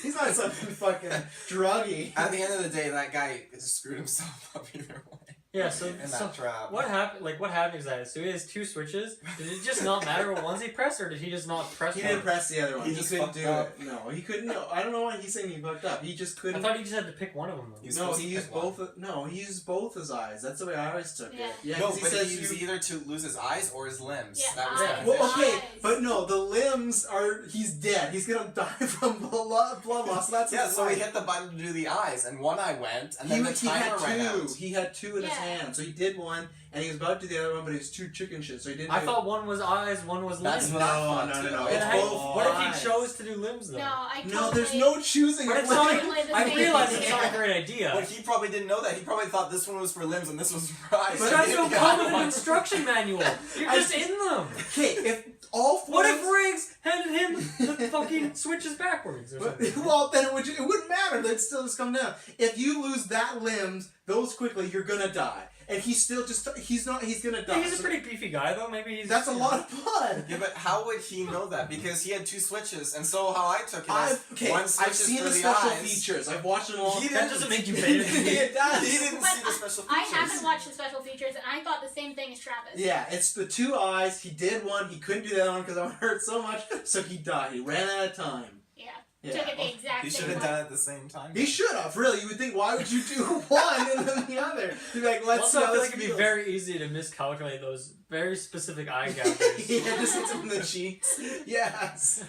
he's not something fucking druggy. At the end of the day, that guy just screwed himself up either way. Yeah, so trap. What happened? Like, what happened is that so he has 2 switches. Did it just not matter what ones he pressed, or did he just not press? He one? didn't press the other one. He He just couldn't fucked do up. it. No, he couldn't. No, I don't know why he's saying he fucked up. He just couldn't. I thought he just had to pick one of them. Though. No, he used both. No, he used both his eyes. That's the way I always took it. Yeah, no, he but says he was either to lose his eyes or his limbs. Yeah, that was eyes. Well, okay, Eyes. but no, the limbs are. He's dead. He's gonna die from blood loss. That's yeah. his So he life. hit the button to do the eyes, and one eye went, and then the he had timer ran out. He had 2 in his hand, so he did one, and he was about to do the other one, but he was too chicken shit, so he didn't. I thought one was eyes, one was That's limbs. what I thought. No. It's It's Hey, both. what if eyes. he chose to do limbs though? No, I totally... No, there's no choosing. But a it's not. limb. Totally the I same. realize it's not a Yeah. great idea. But he probably didn't know that. He probably thought this one was for limbs and this was for eyes. But So that's he no didn't come get with one. an instruction manual. You're just in them. Okay, if all 4. What if Riggs handed him the fucking switches backwards or But, something? well, then it wouldn't matter. They'd still just come down. If you lose that limbs those quickly, you're gonna die. And he's still just he's gonna die. Yeah, he's a pretty beefy guy though. Maybe he's. That's a lot of blood. Yeah, but how would he know that? Because he had 2 switches, and so how I took it is one switch I've is seen for the the special eyes. features. I've watched them all. He That doesn't make you better than me. It does. He didn't But see the special I features. haven't watched the special features, and I thought the same thing as Travis. Yeah, it's the 2 eyes. He did one. He couldn't do that one because I hurt so much. So he died. He ran out of time. Yeah. took it the exact He same should have way. done it at the same time. He should have, really. You would think, why would you do one and then the other? You'd be like, let's Also, see I how feel this like it'd be feels. very easy to miscalculate those very specific eye gathers. Yeah, just hits him in the cheeks. Yes.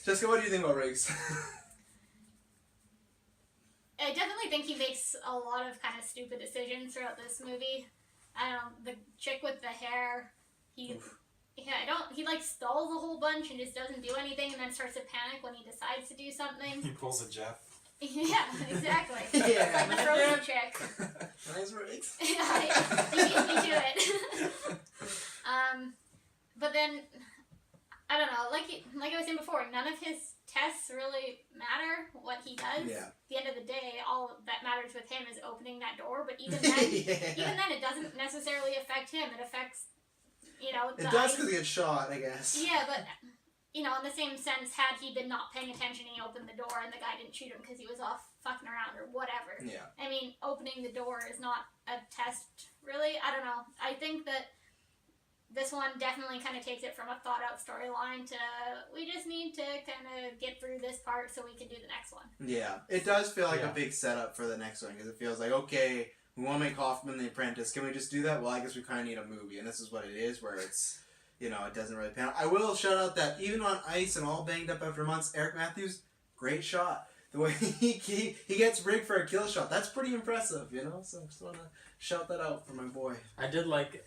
Jessica, what do you think about Riggs? I definitely think he makes a lot of kind of stupid decisions throughout this movie. I don't know, the chick with the hair, he like stalls a whole bunch and just doesn't do anything and then starts to panic when he decides to do something. He pulls a Jeff. Yeah, exactly. Yeah. Like the frozen chick. Nice Riggs. Yeah, he beat me to it. But then, I don't know, like I was saying before, none of his tests really matter what he does. Yeah. At the end of the day, all that matters with him is opening that door, but even then, even then it doesn't necessarily affect him. It affects, It does because he gets shot, I guess. Yeah, but, in the same sense, had he been not paying attention, he opened the door and the guy didn't shoot him because he was off fucking around or whatever. Yeah. I mean, opening the door is not a test, really. I don't know. I think that this one definitely kind of takes it from a thought-out storyline to, we just need to kind of get through this part so we can do the next one. Yeah. It does feel like Yeah. a big setup for the next one because it feels like, okay, we want to make Hoffman the Apprentice. Can we just do that? Well, I guess we kind of need a movie, and this is what it is, where it's, it doesn't really pan out. I will shout out that even on ice and all banged up after months, Eric Matthews, great shot. The way he gets rigged for a kill shot, that's pretty impressive, So I just want to shout that out for my boy. I did like,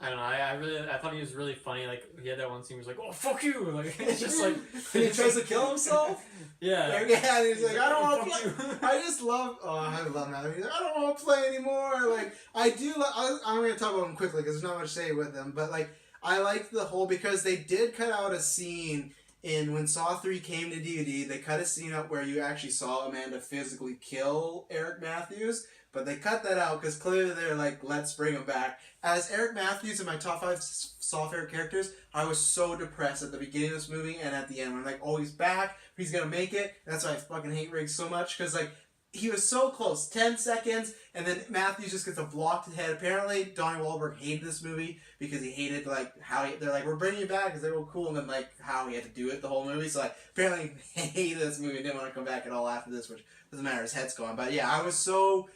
I don't know, I thought he was really funny. Like, he had that one scene where he was like, oh, fuck you! Like, it's just like... And he tries to kill himself? Yeah. Yeah, and he's like, I don't want to Fuck play. you. I just love, I love Matthew. He's like, I don't want to play anymore. Like, I do, I'm going to talk about him quickly because there's not much to say with him, but like, I liked the whole, because they did cut out a scene in when Saw 3 came to DVD, they cut a scene up where you actually saw Amanda physically kill Eric Matthews, but they cut that out because clearly they're like, let's bring him back. As Eric Matthews in my top 5 Saw favorite characters, I was so depressed at the beginning of this movie and at the end. I'm like, oh, he's back, he's gonna make it. That's why I fucking hate Riggs so much, because like, he was so close, 10 seconds, and then Matthews just gets a blocked head. Apparently, Donnie Wahlberg hated this movie because he hated, like, how they're like, we're bringing you back because they were cool, and then, like, how he had to do it the whole movie. So, like, apparently he hated this movie and didn't want to come back at all after this, which doesn't matter, his head's gone. But, yeah, I was so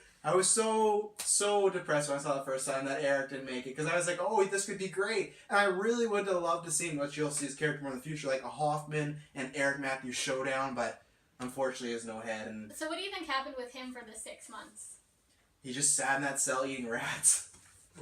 depressed when I saw it the first time that Eric didn't make it, because I was like, oh, this could be great. And I really would have loved to see what you'll see his character more in the future, like a Hoffman and Eric Matthews showdown, but unfortunately, there's no head, and So what do you think happened with him for the 6 months? he just sat in that cell eating rats.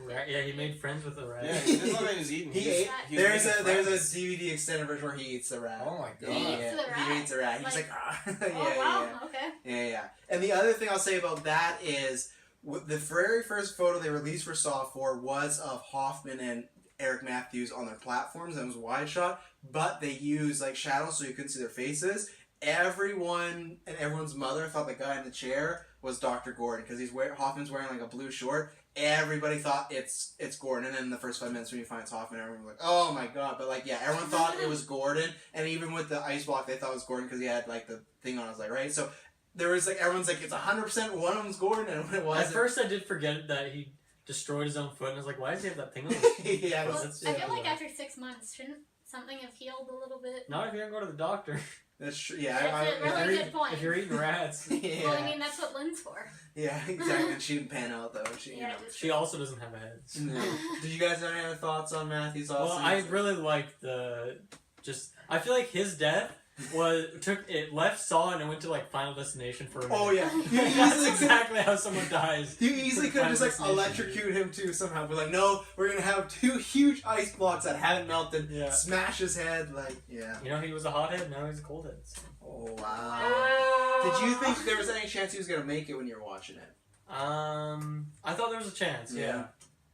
Right, yeah, he made friends with the rat. Yeah, he doesn't know what he was eating. He was- ate. he was There's making a friends. DVD extended version where he eats the rat. Oh my god. He eats the rat? He eats a rat. He's Like- like, ah. yeah, Oh, wow, okay. yeah. And the other thing I'll say about that is the very first photo they released for Saw 4 was of Hoffman and Eric Matthews on their platforms, and it was a wide shot, but they used like shadows so you couldn't see their faces. Everyone and everyone's mother thought the guy in the chair was Dr. Gordon because Hoffman's wearing like a blue short. Everybody thought it's Gordon, and then in the first 5 minutes when you find it's Hoffman, everyone was like, oh my god. But like, yeah, everyone thought it was Gordon, and even with the ice block, they thought it was Gordon because he had like the thing on his leg, right? So there was like, everyone's like, it's 100% one of them's Gordon, and when it was At first, I did forget that he destroyed his own foot, and I was like, why does he have that thing on? yeah, Well, that's- I feel like after 6 months, shouldn't something have healed a little bit? Not if you don't go to the doctor. that's true. Yeah, That's a really good point. If you're eating rats. yeah, Well, I mean, that's what Lynn's for. yeah, exactly. And she didn't pan out though. She, Yeah, you just She also doesn't have a head. know. No. Did you guys have any other thoughts on Matthew's? Well, I really liked I feel like his death left Saw and it went to like Final Destination for a minute. Oh yeah, That's exactly how someone dies. You easily could have just like Final Destination. electrocute him too somehow. But like, no, we're gonna have 2 huge ice blocks that haven't melted. Yeah. Smash his head, like, yeah. You know, he was a hothead, now he's a cold head. So. Oh wow. Did you think there was any chance he was gonna make it when you were watching it? I thought there was a chance, yeah. Yeah.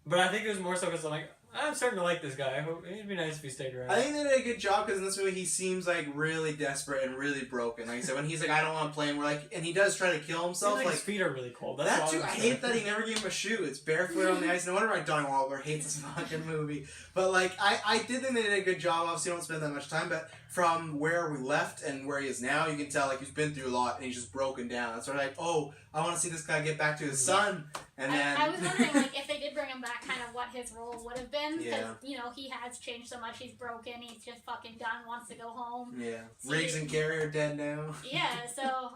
But I think it was more so because I'm like, I'm starting to like this guy. I hope it'd be nice if he stayed around. I think they did a good job because in this movie he seems like really desperate and really broken. Like I said, when he's like, I don't want to play, and we're like, and he does try to kill Seems himself. like Like his feet are really cold. That's that all too. I'm I saying. hate that he never gave him a shoe. It's barefoot on the ice. No wonder why Donnie Wahlberg hates this fucking movie. But like, I did think they did a good job. Obviously, don't spend that much time, but from where we left and where he is now, you can tell like he's been through a lot and he's just broken down. It's sort of like, oh, I want to see this guy get back to his son, and then I was wondering, like, if they did bring him back, kind of what his role would have been, because Yeah. you know he has changed so much. He's broken. He's just fucking done. Wants to go home. yeah, See, Riggs and Gary are dead now. Yeah, so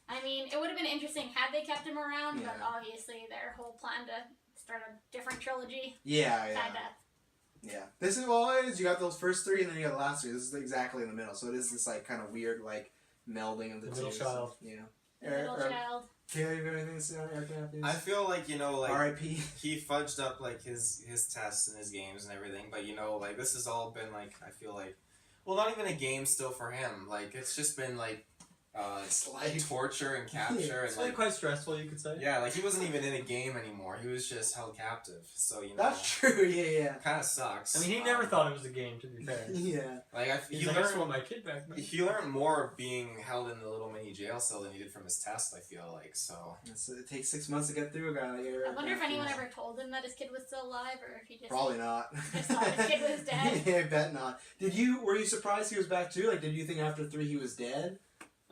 I mean, it would have been interesting had they kept him around, but Yeah. obviously their whole plan to start a different trilogy Yeah, kind of. yeah. This is all it is. You got those first three, and then you got the last three. This is exactly in the middle, so it is this like kind of weird like melding of the, The two. middle child. Yeah. Middle child. Kayla, you got anything to say on Eric Matthews? I feel like, you know, like R.I.P. he fudged up like his tests and his games and everything, but you know, like this has all been like, I feel like, well, not even a game still for him. Like it's just been like It's life. torture and capture It's and like quite stressful, you could say. yeah, like he wasn't even in a game anymore. He was just held captive. So you know, That's true. Yeah, kind of sucks. I mean, he never thought it was a game, to be yeah. fair. Yeah. Like He's he like, I just want learned. my kid back, man. He learned more being held in the little mini jail cell than he did from his test. I feel like so. It takes 6 months to get through a guy like Eric. I wonder if anyone Matthews. ever told him that his kid was still alive, or if he just Probably not. just thought his kid was dead. Yeah, I bet not. Were you surprised he was back too? Like, did you think after 3 he was dead?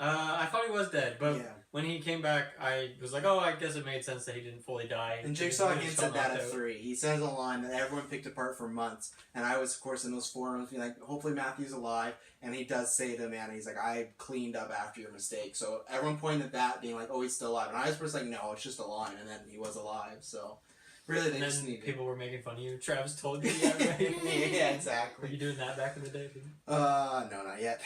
I thought he was dead, but Yeah. when he came back, I was like, oh, I guess it made sense that he didn't fully die. And He Jigsaw just hints got at that knocked at out. 3. He says a line that everyone picked apart for months, and I was, of course, in those forums being like, hopefully Matthew's alive, and he does say to Amanda, he's like, I cleaned up after your mistake. So everyone pointed at that, being like, oh, he's still alive. And I was first like, no, it's just a line, and then he was alive. So really, they And just then need people were making fun of you. Travis told you that, right? Yeah, Were exactly. you doing that back in the day, dude? No, not yet.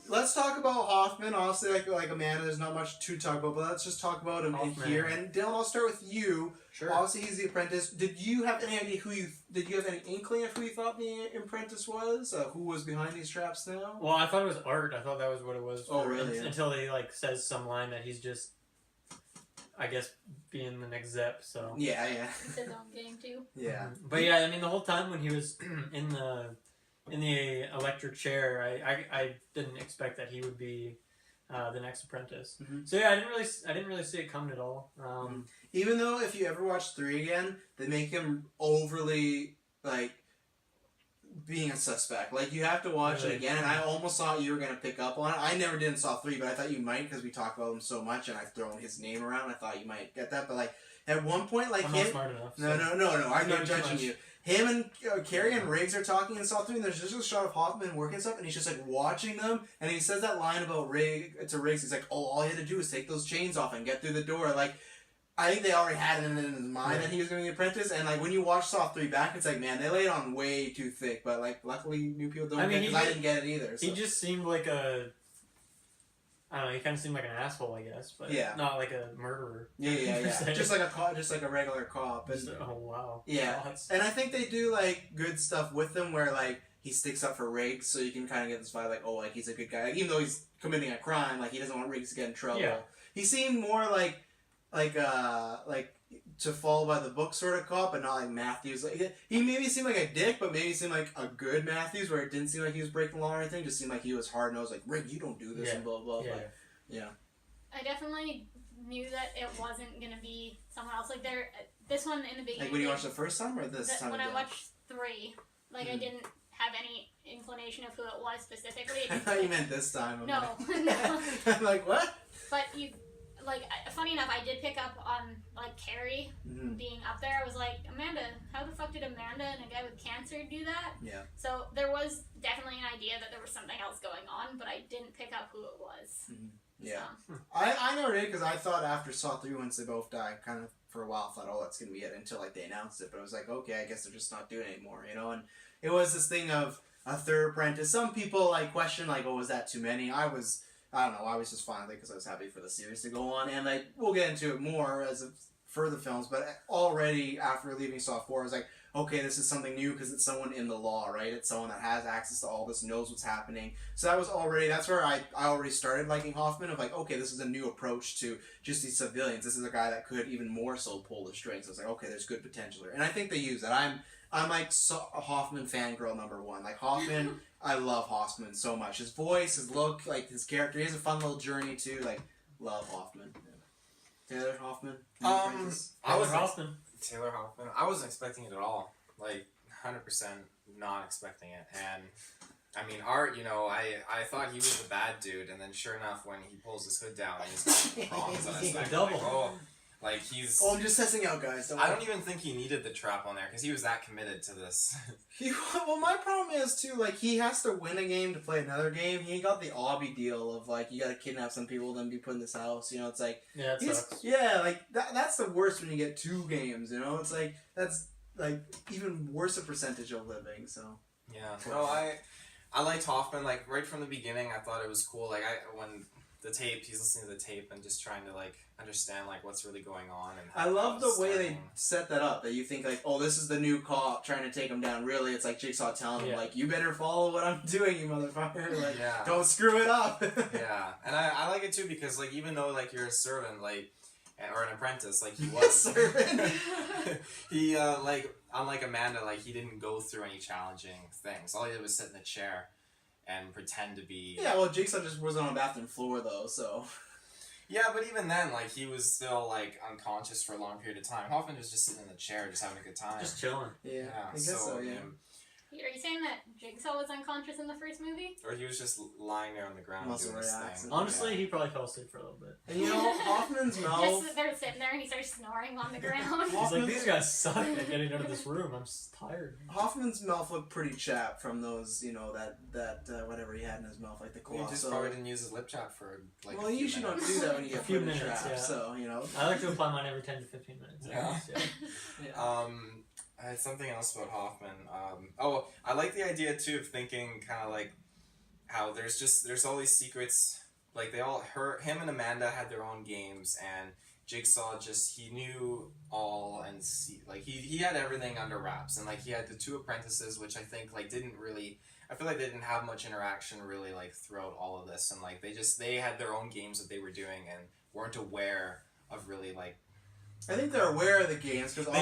Let's talk about Hoffman. Honestly, like Amanda, there's not much to talk about, but let's just talk about him in Hoffman. here. And Dylan, I'll start with you. Sure. Obviously, he's the apprentice. Did you have any idea did you have any inkling of who you thought the apprentice was? Who was behind these traps now? Well, I thought it was art. I thought that was what it was. Oh, really? Yeah. Until he like says some line that he's just, I guess, being the next Zep. So. Yeah. It's his own game too. Yeah. But yeah, I mean, the whole time when he was in the electric chair, I didn't expect that he would be the next apprentice. Mhm. So yeah, I didn't really see it coming at all. Even though if you ever watch 3 again, they make him overly like being a suspect. Like you have to watch Really? it again, and I almost thought you were gonna pick up on it. I never did and saw 3, but I thought you might because we talk about him so much, and I've thrown his name around. I thought you might get that, but like at one point, like I'm not smart enough. No, so- I'm No, not too judging much. you. Him and Carrie and Riggs are talking in Saw 3, and there's just a shot of Hoffman working stuff, and he's just like watching them, and he says that line about Riggs. He's like, oh, all he had to do was take those chains off and get through the door. Like, I think they already had it in his mind that he was going to be an apprentice, and like when you watch Saw 3 back, it's like, man, they laid on way too thick, but like luckily new people don't I mean, get it, because I didn't get it either. So. He just seemed like I don't know, he kind of seemed like an asshole, I guess, but Yeah. not like a murderer. Yeah. per se. just like a regular cop. And, Oh, wow. Yeah. Thoughts? And I think they do like good stuff with him where like he sticks up for Riggs, so you can kind of get this vibe like, oh, like he's a good guy. Like, even though he's committing a crime, like he doesn't want Riggs to get in trouble. Yeah. He seemed more like to fall by the book sort of cop, but not like Matthews. Like he maybe seemed like a dick, but maybe seemed like a good Matthews, where it didn't seem like he was breaking the law or anything. Just seemed like he was hard nosed, like Riggs, you don't do this, Yeah. and blah blah blah. Yeah. But, yeah. I definitely knew that it wasn't gonna be someone else. Like this one in the beginning. Like when you watched the first time or this time? when I again? watched 3, like I Mhm. didn't have any inclination of who it was specifically. I thought you meant this time. I'm No, like, no. I'm like, what? But funny enough, I did pick up on like Carrie Mhm. being up there. I was like, Amanda, how the fuck did Amanda and a guy with cancer do that? Yeah. So there was definitely an idea that there was something else going on, but I didn't pick up who it was. Yeah. So, I never did because I thought after Saw 3, once they both died, kind of for a while thought, oh, that's gonna be it until like they announced it. But I was like, okay, I guess they're just not doing it anymore, you know. And it was this thing of a third apprentice. Some people like question like, oh, was that too many? I don't know. I was just fine with it because I was happy for the series to go on, and like we'll get into it more as of further films. But already after leaving Saw 4, I was like, okay, this is something new because it's someone in the law, right? It's someone that has access to all this, knows what's happening. So that's where I already started liking Hoffman, of like, okay, this is a new approach to just these civilians. This is a guy that could even more so pull the strings. So it's like, okay, there's good potential there. And I think they use that. I'm like a Hoffman fangirl #1. Like Hoffman, I love Hoffman so much. His voice, his look, like his character. He has a fun little journey too. Like, love Hoffman. Taylor Hoffman? I was Hoffman. Taylor Hoffman. I wasn't expecting it at all. Like 100% not expecting it, and I mean, Art, you know, I thought he was the bad dude, and then sure enough, when he pulls his hood down and he's got prongs on his neck, I'm like, oh, like he's... Oh, I'm just testing out, guys. I don't even think he needed the trap on there, because he was that committed to this. Well, my problem is, too, like, he has to win a game to play another game. He got the obby deal of, like, you gotta kidnap some people, then be put in this house, you know, it's like... Yeah, it sucks. Yeah, like, that's the worst when you get 2 games, you know? It's like, that's, like, even worse a percentage of living, so... Yeah, no, I liked Hoffman, like, right from the beginning, I thought it was cool, like, when the tape, he's listening to the tape and just trying to, like, understand, like, what's really going on, and I love the way they set that up, that you think, like, oh, this is the new cop trying to take him down. Really, it's like Jigsaw telling him, like, you better follow what I'm doing, you motherfucker, like, don't screw it up. Yeah, and I like it, too, because, like, even though, like, you're a servant, like, or an apprentice, like he was. Servant. He, like, unlike Amanda, like, he didn't go through any challenging things. All he did was sit in the chair and pretend to be... Yeah, well, Jigsaw just wasn't on a bathroom floor, though, so... Yeah, but even then, like, he was still, like, unconscious for a long period of time. Hoffman was just sitting in the chair, just having a good time. Just chilling. Yeah, I guess so, yeah. Are you saying that Jigsaw was unconscious in the first movie? Or he was just lying there on the ground doing his thing. Honestly, he probably fell asleep for a little bit. And you know, Hoffman's mouth... Just they're sitting there and he starts snoring on the ground. He's like, these guys suck at getting out of this room. I'm just tired. Hoffman's mouth looked pretty chapped from those, you know, that whatever he had in his mouth, like the claw. He just probably didn't use his lip chat for, like, well, you usually don't do that when you get a few put in a minutes, trap, so, you know. I like to apply mine every 10 to 15 minutes. Yeah. I had something else about Hoffman. Oh, I like the idea too of thinking kind of like how there's all these secrets. Like him and Amanda had their own games, and Jigsaw he knew all, and he had everything under wraps, and like he had the 2 apprentices, which I think like didn't really. I feel like they didn't have much interaction really like throughout all of this, and like they had their own games that they were doing and weren't aware of really like. I think they're aware of the games because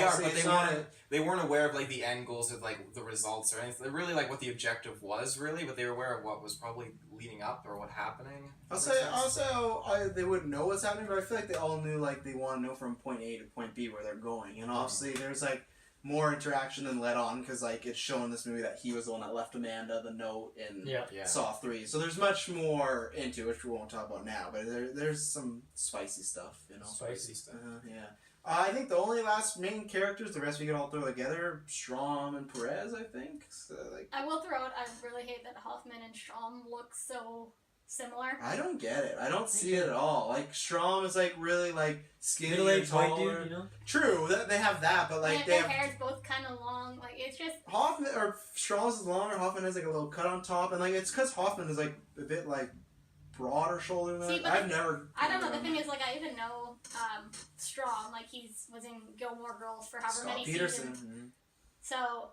they weren't aware of like the end goals of like the results or anything. Really like what the objective was really, but they were aware of what was probably leading up or what happening. They wouldn't know what's happening, but I feel like they all knew like they want to know from point A to point B where they're going, and obviously there's like more interaction than led on because like it's shown in this movie that he was the one that left Amanda the note in Saw 3. So there's much more into it, which we won't talk about now, but there's some spicy stuff, you know. Spicy stuff. Yeah. I think the only last main characters, the rest we could all throw together, Strom and Perez, I think. So, like, I will throw out, I really hate that Hoffman and Strom look so similar. I don't get it. I don't see it at all. Like, Strom is like really like skinny middle-aged and white dude, you know? True, they have that, but like their hair's both kind of long. Like, it's just... Hoffman, or Strom's is longer, Hoffman has like a little cut on top, and like it's because Hoffman is like a bit like broader shoulder than that. I don't know. The thing is, like, I even know Strom. Like, was in Gilmore Girls for however many seasons. Mm-hmm. So,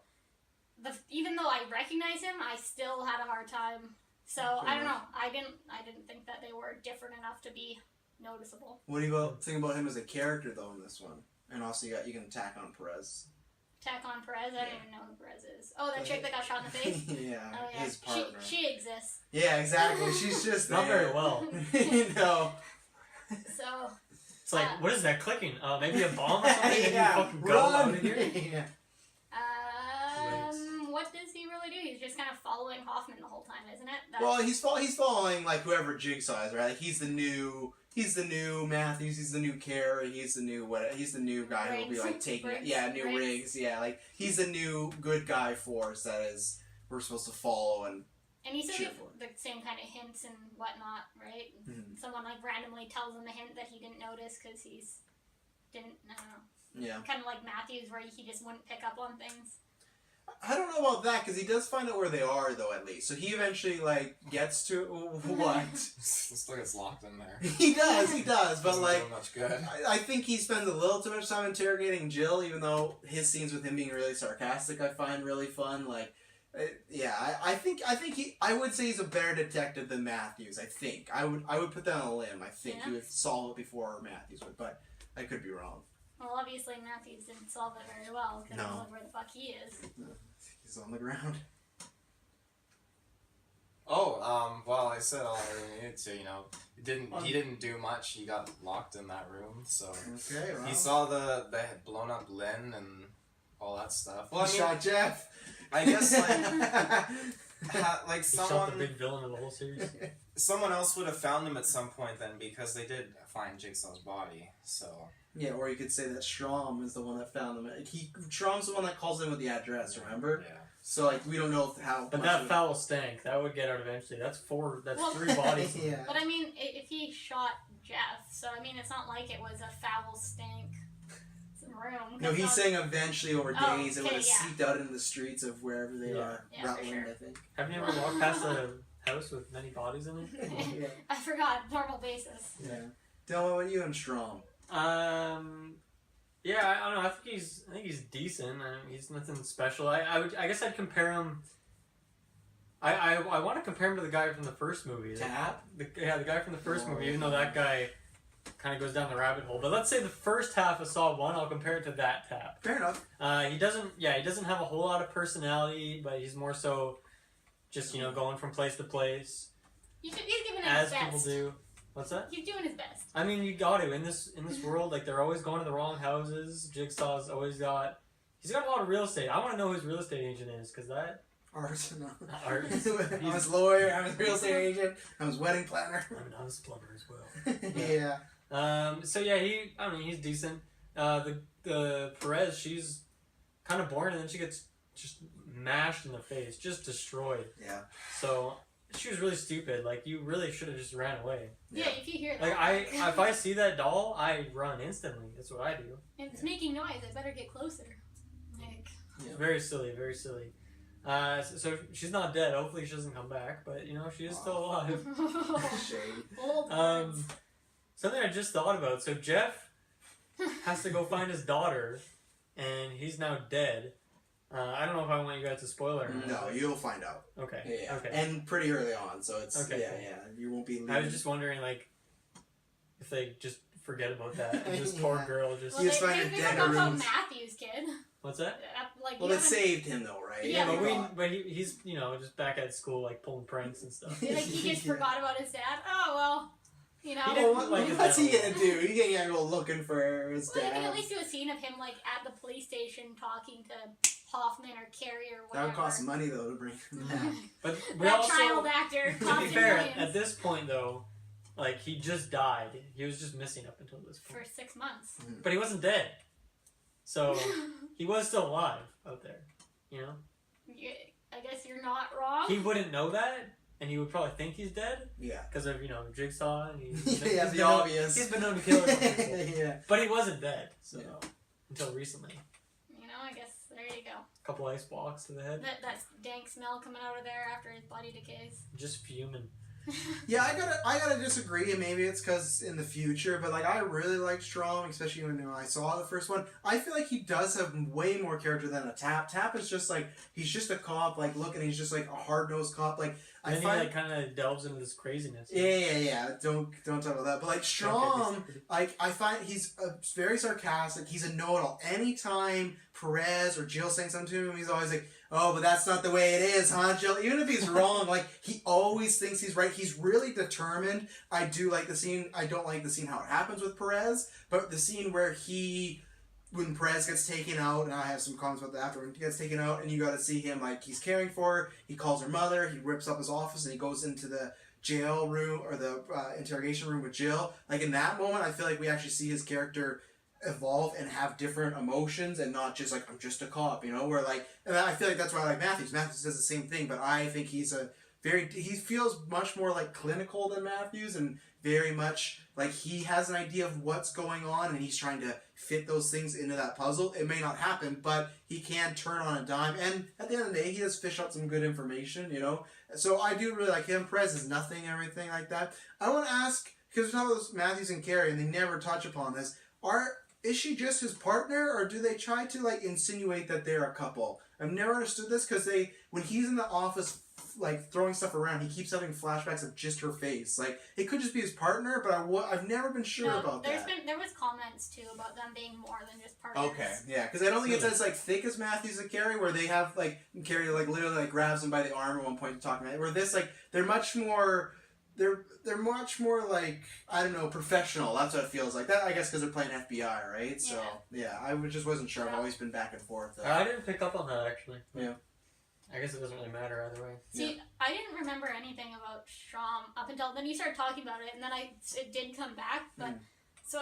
even though I recognize him, I still had a hard time. So I don't know. I didn't think that they were different enough to be noticeable. What do you think about him as a character though in this one? And also you can tack on Perez. Tack on Perez? I don't even know who Perez is. Oh, that chick that got shot in the face? Yeah, oh, yeah. His partner. She exists. Yeah, exactly. She's just not very well. You know. So. It's like, what is that clicking? Maybe a bomb or something? Maybe you fucking go out of here? Yeah. What does he really do? He's just kind of following Hoffman the whole time, isn't it? Well, he's following like whoever Jigsaw is, right? Like he's the new Matthews, he's the new Carey, he's the new guy who will be like taking Riggs. Yeah, like he's the new good guy force that is we're supposed to follow and he still gets the same kind of hints and whatnot, right? Mm-hmm. Someone like randomly tells him a hint that he didn't notice because I don't know. Yeah. Kind of like Matthews where he just wouldn't pick up on things. I don't know about that because he does find out where they are though at least. So he eventually like gets to what? Still gets locked in there. He does, but like do much good. I think he spends a little too much time interrogating Jill, even though his scenes with him being really sarcastic I find really fun. Like, I think I would say he's a better detective than Matthews. I think I would put that on a limb. I think he would solve it before Matthews would, but I could be wrong. Well, obviously Matthews didn't solve it very well because I don't know where the fuck he is. He's on the ground. Oh, well, I said all I really needed to. You know, he didn't do much. He got locked in that room, so he saw the blown up Lynn and all that stuff. Well, I mean, shot Jeff. I guess like like He shot the someone big villain of the whole series. someone else would have found him at some point then, because they did find Jigsaw's body. So Yeah, or you could say that Strom is the one that found them. Strom's the one that calls in with the address, remember? yeah. So, like, we don't know how But much that of- foul stank, that would get out eventually. That's Well- 3 bodies. Yeah. But I mean, if he shot Jeff, so I mean, it's not like it was a foul stank room. No, he's saying eventually over Oh, days it would okay, have yeah. seeped out into the streets of wherever they Yeah. are. Yeah, for Rutland, sure. I think. Have you ever walked past a house with many bodies in it? Yeah. I forgot, normal basis. Yeah. Dylan, what are you and Strom? Yeah, I don't know. I think he's decent. He's nothing special. I guess I'd compare him. I want to compare him to the guy from the first movie. Tap? The guy from the first movie. Even though that guy kind of goes down the rabbit hole. But let's say the first half of Saw 1, I'll compare it to that Tap. Fair enough. He doesn't have a whole lot of personality, but he's more so just going from place to place He's giving it as his best. people do. What's that? He's doing his best. I mean, you got to in this world. Like, they're always going to the wrong houses. Jigsaw's always got. He's got a lot of real estate. I want to know who his real estate agent is, because that. Arsenal. Art. I'm his lawyer, I'm his real estate agent, I'm his wedding planner. I'm his plumber as well. Yeah. So yeah, he's decent. The Perez, she's kind of boring, and then she gets just mashed in the face, just destroyed. Yeah. So she was really stupid. Like, you really should have just ran away. Yeah, if you hear that. Like, if I see that doll, I run instantly. That's what I do. And it's making noise, I better get closer. Like, Yeah. Very silly, very silly. So she's not dead. Hopefully she doesn't come back, but she is still alive. Shade. old words. Something I just thought about. So Jeff has to go find his daughter, and he's now dead. I don't know if I want you guys to spoil it or not. No, you'll find out. Okay. Yeah. Okay. And pretty early on, so it's Okay, yeah, cool. yeah. You won't be leaving. I was just wondering, like, if they just forget about that. And this poor Yeah. girl just. Well, You just they, find they, a they dead forgot about rooms. Matthew's kid. What's that? Like, Well, you it haven't- saved him though, right? Yeah, but he's just back at school, like, pulling pranks and stuff. like he just Yeah. forgot about his dad. Oh well, He Well, didn't what, like his what's he dad. gonna do? He gonna go looking for his Well, you can dad. at least do a scene of him like at the police station talking to Hoffman or Carey or That whatever. would cost money though to bring him back. But we That also, child actor to be costing fair, millions at this point though, like, he just died. He was just missing up until this for point. 6 months. But he wasn't dead. So he was still alive out there. Yeah, I guess you're not wrong. He wouldn't know that, and he would probably think he's dead Yeah. because of Jigsaw, and Yeah, the obvious. He's been known to kill a couple people, Yeah. but he wasn't dead. So Yeah. until recently, I guess there you go. a couple ice blocks to the head, That dank smell coming out of there after his body decays. just fuming. Yeah, I gotta disagree, and maybe it's because in the future, but like I really like Strong, especially when I saw the first one. I feel like he does have way more character than a Tap. Tap is just like he's just a cop, like looking, he's just like a hard nosed cop. Like And I then find, he like kind of delves into this craziness. yeah. Don't talk about that. But like Strong, I find he's very sarcastic. He's a know-it-all. Anytime Perez or Jill saying something to him, he's always like, "Oh, but that's not the way it is, huh, Jill?" Even if he's wrong, like he always thinks he's right. He's really determined. I do like the scene. I don't like the scene how it happens with Perez, but the scene where when Perez gets taken out, and I have some comments about that after, when he gets taken out, and you got to see him like he's caring for her. He calls her mother. He rips up his office, and he goes into the jail room or the interrogation room with Jill. Like in that moment, I feel like we actually see his character evolve and have different emotions, and not just like I'm just a cop, where like, and I feel like that's why I like Matthews. Matthews does the same thing, but I think he feels much more like clinical than Matthews, and very much like he has an idea of what's going on, and he's trying to fit those things into that puzzle. It may not happen, but he can turn on a dime, and at the end of the day, he does fish out some good information, So I do really like him. Perez is nothing, and everything like that. I want to ask, because we're talking about Matthews and Carey, and they never touch upon this. Is she just his partner, or do they try to like insinuate that they're a couple? I've never understood this, because when he's in the office like throwing stuff around, he keeps having flashbacks of just her face. Like it could just be his partner, but I've never been sure about that. There was comments too about them being more than just partners. Okay, yeah, because I don't think it's as like thick as Matthews and Carey, where they have like Carey like literally like grabs him by the arm at one point to talk about it. Where this like they're much more like, I don't know, professional. That's what it feels like. That I guess because they're playing FBI, right? So yeah, I just wasn't sure. I've always been back and forth. I didn't pick up on that actually. Yeah. I guess it doesn't really matter either way. See, I didn't remember anything about Strom up until then you started talking about it, and then it did come back. But so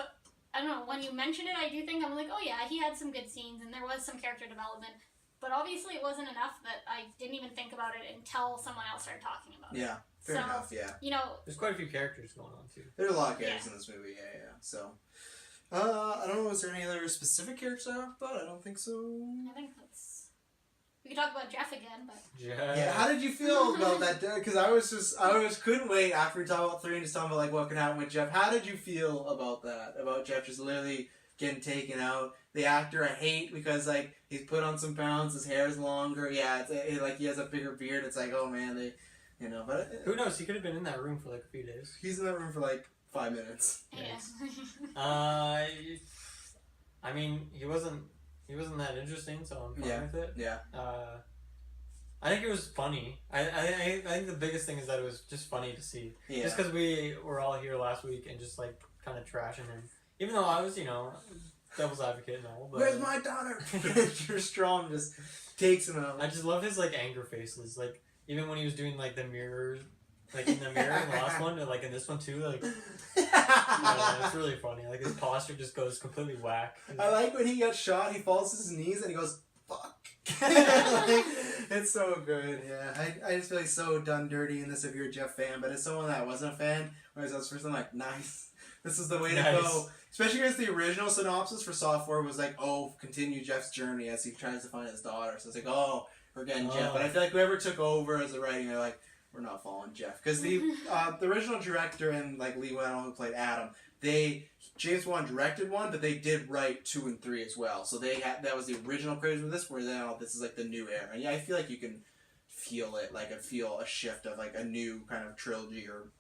I don't know. When you mentioned it, I do think I'm like, oh yeah, he had some good scenes, and there was some character development. But obviously, it wasn't enough that I didn't even think about it until someone else started talking about it. Yeah, fair enough. Yeah, you know, there's quite a few characters going on too. There's a lot of characters in this movie. Yeah. So, I don't know. Is there any other specific characters I talked about? I don't think so. I think that's. We could talk about Jeff again, but yeah. How did you feel about that? Because I couldn't wait after we talked about 3 and just talking about like what could happen with Jeff. How did you feel about that? About Jeff just literally getting taken out? The actor I hate because like he's put on some pounds, his hair's longer. Yeah, it's like he has a bigger beard. It's like, oh man, they, you know. But who knows? He could have been in that room for like a few days. He's in that room for like 5 minutes. yeah. I mean, he wasn't that interesting, so I'm fine with it. Yeah. I think it was funny. I think the biggest thing is that it was just funny to see. Yeah. Just because we were all here last week and just like kind of trashing him, even though I was, devil's advocate and all. But where's my daughter? Mr. Strong just takes him out. I just love his like anger faces, like even when he was doing like the mirrors, like in the mirror in the last one, and like in this one too, like. It's really funny. Like his posture just goes completely whack. I like when he gets shot. He falls to his knees and he goes, "Fuck." Like, it's so good. Yeah, I just feel like so done dirty in this. If you're a Jeff fan, but as someone that wasn't a fan, whereas I was first, I'm like, nice. This is the way to go. Especially because the original synopsis for Saw 4 was like, oh, continue Jeff's journey as he tries to find his daughter. So it's like, oh, we're getting Jeff. But I feel like whoever took over as the writing, they're like, we're not following Jeff. Because the original director and like Lee Whannell, who played Adam, James Wan directed one, but they did write 2 and 3 as well. So that was the original craze with this, where now this is like the new era. And yeah, I feel like you can feel it. Like I feel a shift of like a new kind of trilogy or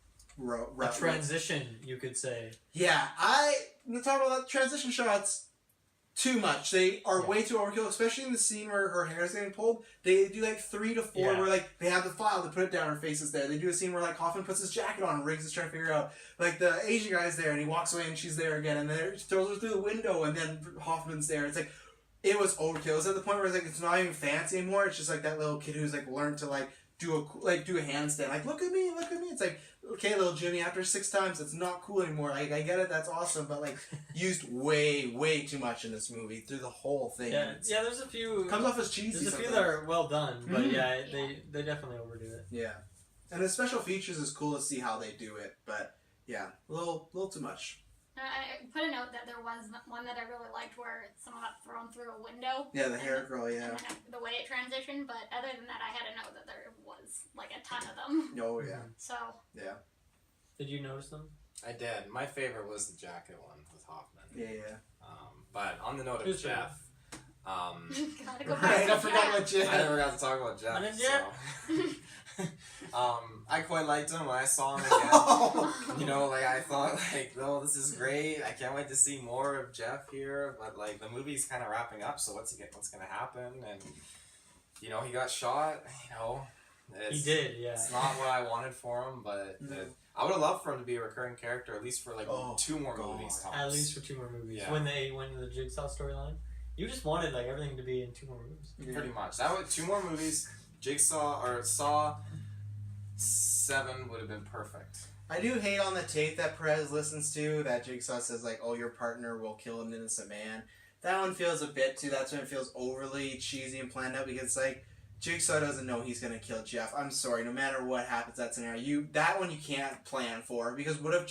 a transition, you could say. Yeah, I'm talking about transition shots. Too much. They are way too overkill, especially in the scene where her hair is getting pulled. They do like 3 to 4 where like they have the file, they put it down, her face is there. They do a scene where like Hoffman puts his jacket on and Riggs is trying to figure out like the Asian guy's there and he walks away and she's there again and then he throws her through the window and then Hoffman's there. It's like it was overkill. It was at the point where it's like it's not even fancy anymore. It's just like that little kid who's like learned to like do a handstand. Like look at me. It's like, okay, little Jimmy, after 6 times, it's not cool anymore. Like, I get it, that's awesome, but like used way too much in this movie through the whole thing. Yeah, there's a few. Comes off as cheesy. There's a few that are well done, but they definitely overdo it. Yeah, and the special features is cool to see how they do it, but yeah, a little too much. I put a note that there was one that I really liked where someone got thrown through a window. Yeah, the hair girl, yeah. And the way it transitioned, but other than that, I had a note that there was like a ton of them. Oh, yeah. So. Yeah. Did you notice them? I did. My favorite was the jacket one with Hoffman. Yeah. But on the note of Jeff, gotta go right, I forgot about Jeff. I never got to talk about Jeff. I quite liked him when I saw him again. I thought oh, this is great. I can't wait to see more of Jeff here. But like the movie's kind of wrapping up, so what's gonna happen? And he got shot. He did. Yeah. It's not what I wanted for him, but I would have loved for him to be a recurring character at least for like 2 more movies. Tops. At least for 2 more movies. Yeah. When they went into the Jigsaw storyline, you just wanted like everything to be in 2 more movies. Yeah. Pretty much. That would 2 more movies. Jigsaw or Saw 7 would have been perfect. I do hate on the tape that Perez listens to that Jigsaw says like, "Oh, your partner will kill an innocent man." That one feels a bit too. That's when it feels overly cheesy and planned out because like Jigsaw doesn't know he's gonna kill Jeff. I'm sorry. No matter what happens, that scenario, that one you can't plan for because what if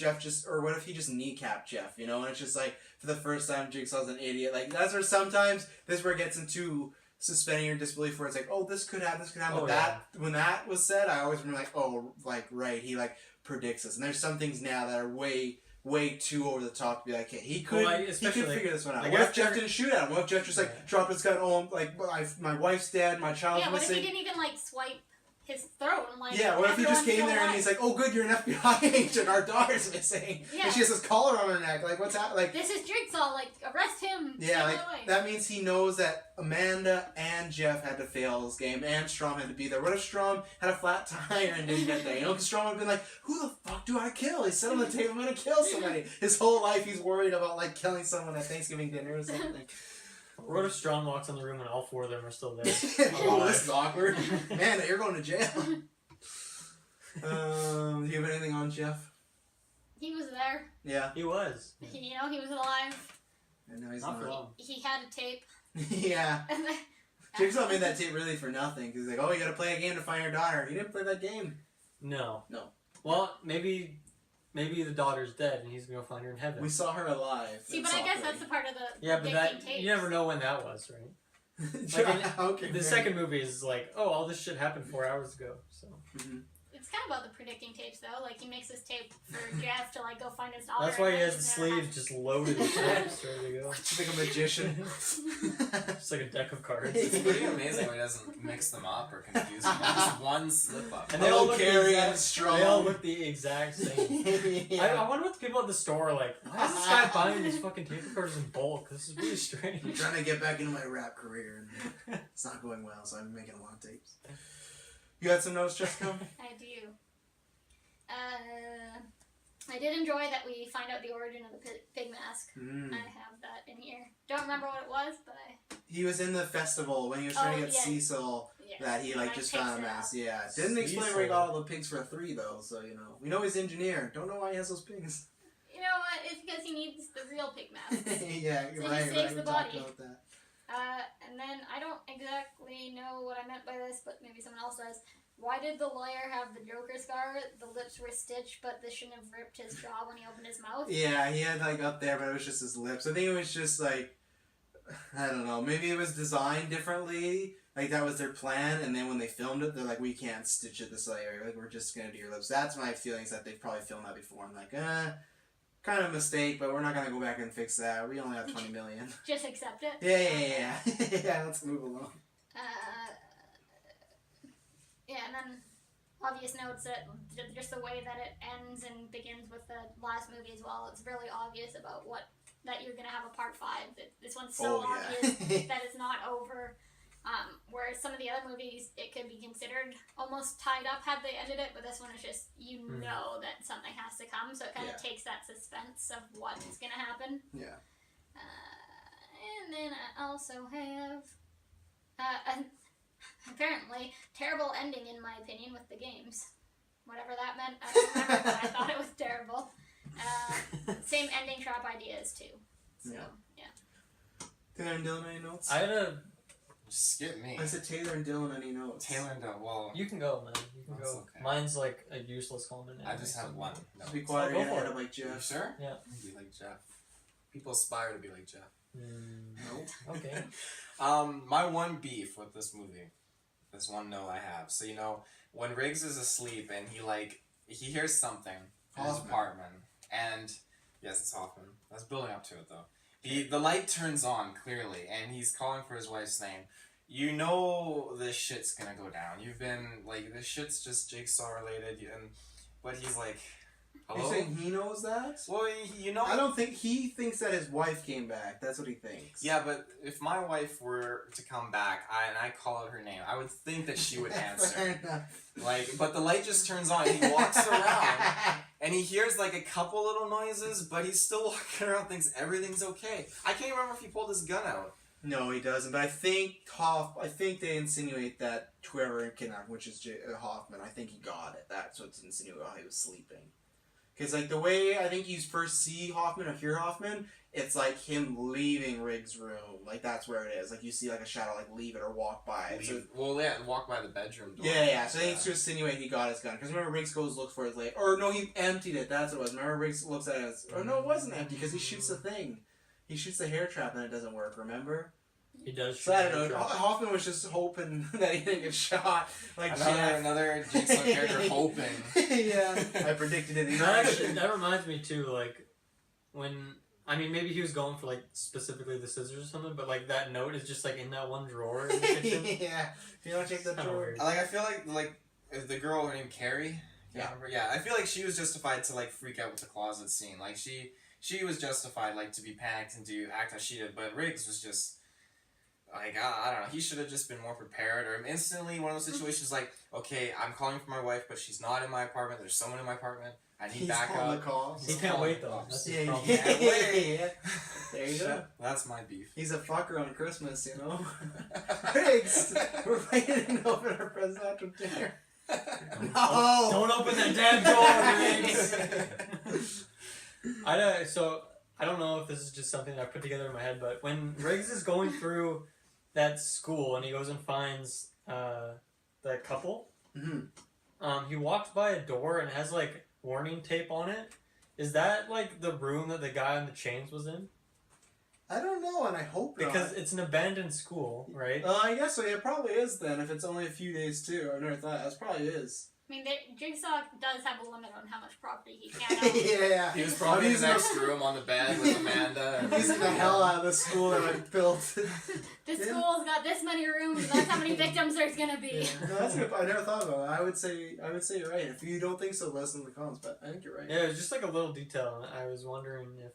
he just kneecapped Jeff? And it's just like for the first time, Jigsaw's an idiot. Like that's where sometimes this is where it gets into suspending your disbelief where it's like, oh, this could happen. Oh, but when that was said, I always remember like, oh, like right, he like predicts this. And there's some things now that are way too over the top to be like, hey, he could figure this one out. What if Jeff didn't shoot at him? What if Jeff just like dropped his gun? Oh, like my wife's dead, my child's missing. Yeah, what if he didn't even like swipe his throat and like? Yeah, what if he just came there and he's like, oh, good, you're an FBI agent. Our daughter's missing. Yeah. And she has this collar on her neck. Like, what's that? Like, this is Jigsaw. Like, arrest him. Yeah, like that means he knows that Amanda and Jeff had to fail this game, and Strom had to be there. What if Strom had a flat tire and didn't get there? Because Strom would have been like, who the fuck do I kill? He said on the table, I'm gonna kill somebody. His whole life he's worried about like killing someone at Thanksgiving dinner or something. What if Strong walks in the room and all 4 of them are still there? Oh, this is awkward. Man, you're going to jail. Do you have anything on Jeff? He was there. Yeah. He was. He was alive. And no, he's Not for not. long. He had a tape. Yeah. Jigsaw made that tape really for nothing. He's like, oh, you gotta play a game to find your daughter. He didn't play that game. No. No. Well, maybe the daughter's dead and he's gonna go find her in heaven. We saw her alive. See, but I guess that's the part of the Yeah, but that tapes. you never know when that was, right? Sure, Like okay, the second movie is like, oh, all this shit happened 4 hours ago. So It's kind of about the predicting tapes, though. Like, he makes this tape for Jeff to, like, go find his daughter. that's why he and has the it's never sleeves just loaded with tapes ready to go. He's like a magician. Just like a deck of cards. It's pretty amazing when he doesn't mix them up or confuse them. Just one slip up. And they all look carry and strong. They all look the exact same. Yeah. I wonder what the people at the store are like. Why is this guy buying these fucking tape recorders in bulk? This is really I'm strange. trying to get back into my rap career, and it's not going well, so I'm making a lot of tapes. You got some notes, Jessica? I do. I did enjoy that we find out the origin of the pig mask. I have that in here. Don't remember what it was, but He was in the festival when he was trying to get Cecil. That he like just found a mask. Yeah, didn't explain where he got all the pigs for a 3 though. So we know he's an engineer. Don't know why he has those pigs. You know what? It's because he needs the real pig mask. Yeah, So right. he saves We the talked body. about that. And then I don't exactly know what I meant by this, but maybe someone else does. Why did the lawyer have the Joker scar? The lips were stitched, but this shouldn't have ripped his jaw when he opened his mouth. Yeah, he had like up there, but it was just his lips. I think it was just like, I don't know, maybe it was designed differently. Like that was their plan, and then when they filmed it, they're like, we can't stitch it this way, or like we're just gonna do your lips. That's my feelings that they've probably filmed that before. I'm like, kind of a mistake, but we're not gonna go back and fix that. We only have 20 million. Just accept it. Yeah. Yeah, let's move along. Yeah, and then obvious notes that just the way that it ends and begins with the last movie as well. It's really obvious about that you're gonna have a part 5. That this one's so obvious that it's not over. Whereas some of the other movies, it could be considered almost tied up had they ended it, but this one is just know that something has to come, so it kind of takes that suspense of what's gonna happen. Yeah. And then I also have an apparently terrible ending in my opinion with the games. Whatever that meant, I don't remember, but I thought it was terrible. Same ending trap ideas too. So, yeah. Taylor and Dylan, any notes? I had a. Skip me. I said Taylor and Dylan, any notes? Taylor and Dylan. Well, You can go, man. You can That's go. okay. Mine's like a useless comment. I just have one. No. Just be quiet, Go you're gonna for end it. up like You Jeff. sure? Yeah. Be like Jeff. People aspire to be like Jeff. Nope. Okay. My one beef with this movie, this one note I have. So when Riggs is asleep and he hears something in his Hoffman. apartment, and yes, it's Hoffman. I was building up to it though. The light turns on clearly, and he's calling for his wife's name. You know this shit's gonna go down. You've been like, this shit's just Jigsaw related, but he's like, hello. You're saying he knows that? Well, I don't think he thinks that his wife came back. That's what he thinks. Yeah, but if my wife were to come back and I call out her name, I would think that she would answer. Fair enough. But the light just turns on. He walks around and he hears like a couple little noises, but he's still walking around, thinks everything's okay. I can't even remember if he pulled his gun out. No, he doesn't. But I think they insinuate that whoever kidnapped, which is Hoffman, I think he got it. That's what's insinuated while he was sleeping. Because like the way I think you first see Hoffman or hear Hoffman, it's like him leaving Riggs' room. Like that's where it is. Like you see like a shadow like leave it or walk by it. So, Walk by the bedroom door. yeah. So I think it's to insinuate he got his gun. Because remember Riggs goes look for his like, or no, he emptied it. That's what it was. Remember Riggs looks at it as, or no, it wasn't empty because he shoots the thing. He shoots the hair trap and it doesn't work. Remember? He does. So I don't know. Hoffman was just hoping that he didn't get shot. Like another Jigsaw character hoping. Yeah, I predicted it. That reminds me too, like when maybe he was going for like specifically the scissors or something, but like that note is just like in that one drawer in the kitchen. Yeah, you don't check that Kinda drawer. weird. I feel like is the girl named Carrie. Yeah. Yeah. I feel like she was justified to like freak out with the closet scene. Like she was justified like to be panicked and to act as she did, but Riggs was just. like, I don't know, he should have just been more prepared, or instantly one of those situations like, okay, I'm calling for my wife, but she's not in my apartment, there's someone in my apartment, I need He's backup. calling the cops. He can't wait though. That's his Yeah, problem. yeah. There you go. That's my beef. He's a fucker on Christmas, you know? Riggs! We're waiting to open our presidential dinner. No! Don't open that damn door, Riggs! I don't know if this is just something I put together in my head, but when Riggs is going through that school and he goes and finds that couple, he walks by a door and it has like warning tape on it. Is that like the room that the guy on the chains was in? I don't know, and I hope not. Because it's an abandoned school, right? I guess so. Yeah, it probably is then. If it's only a few days too, I never thought that probably is. I mean, Jigsaw does have a limit on how much property he can own. Yeah. He was probably in the next room on the bed with Amanda. He's in the hell out of the school that I built. This school's got this many rooms. That's how many victims there's gonna be. Yeah. No, that's good. I never thought about it. I would say you're right. If you don't think so, let us know in the comments. But I think you're right. Yeah, it was just like a little detail. I was wondering if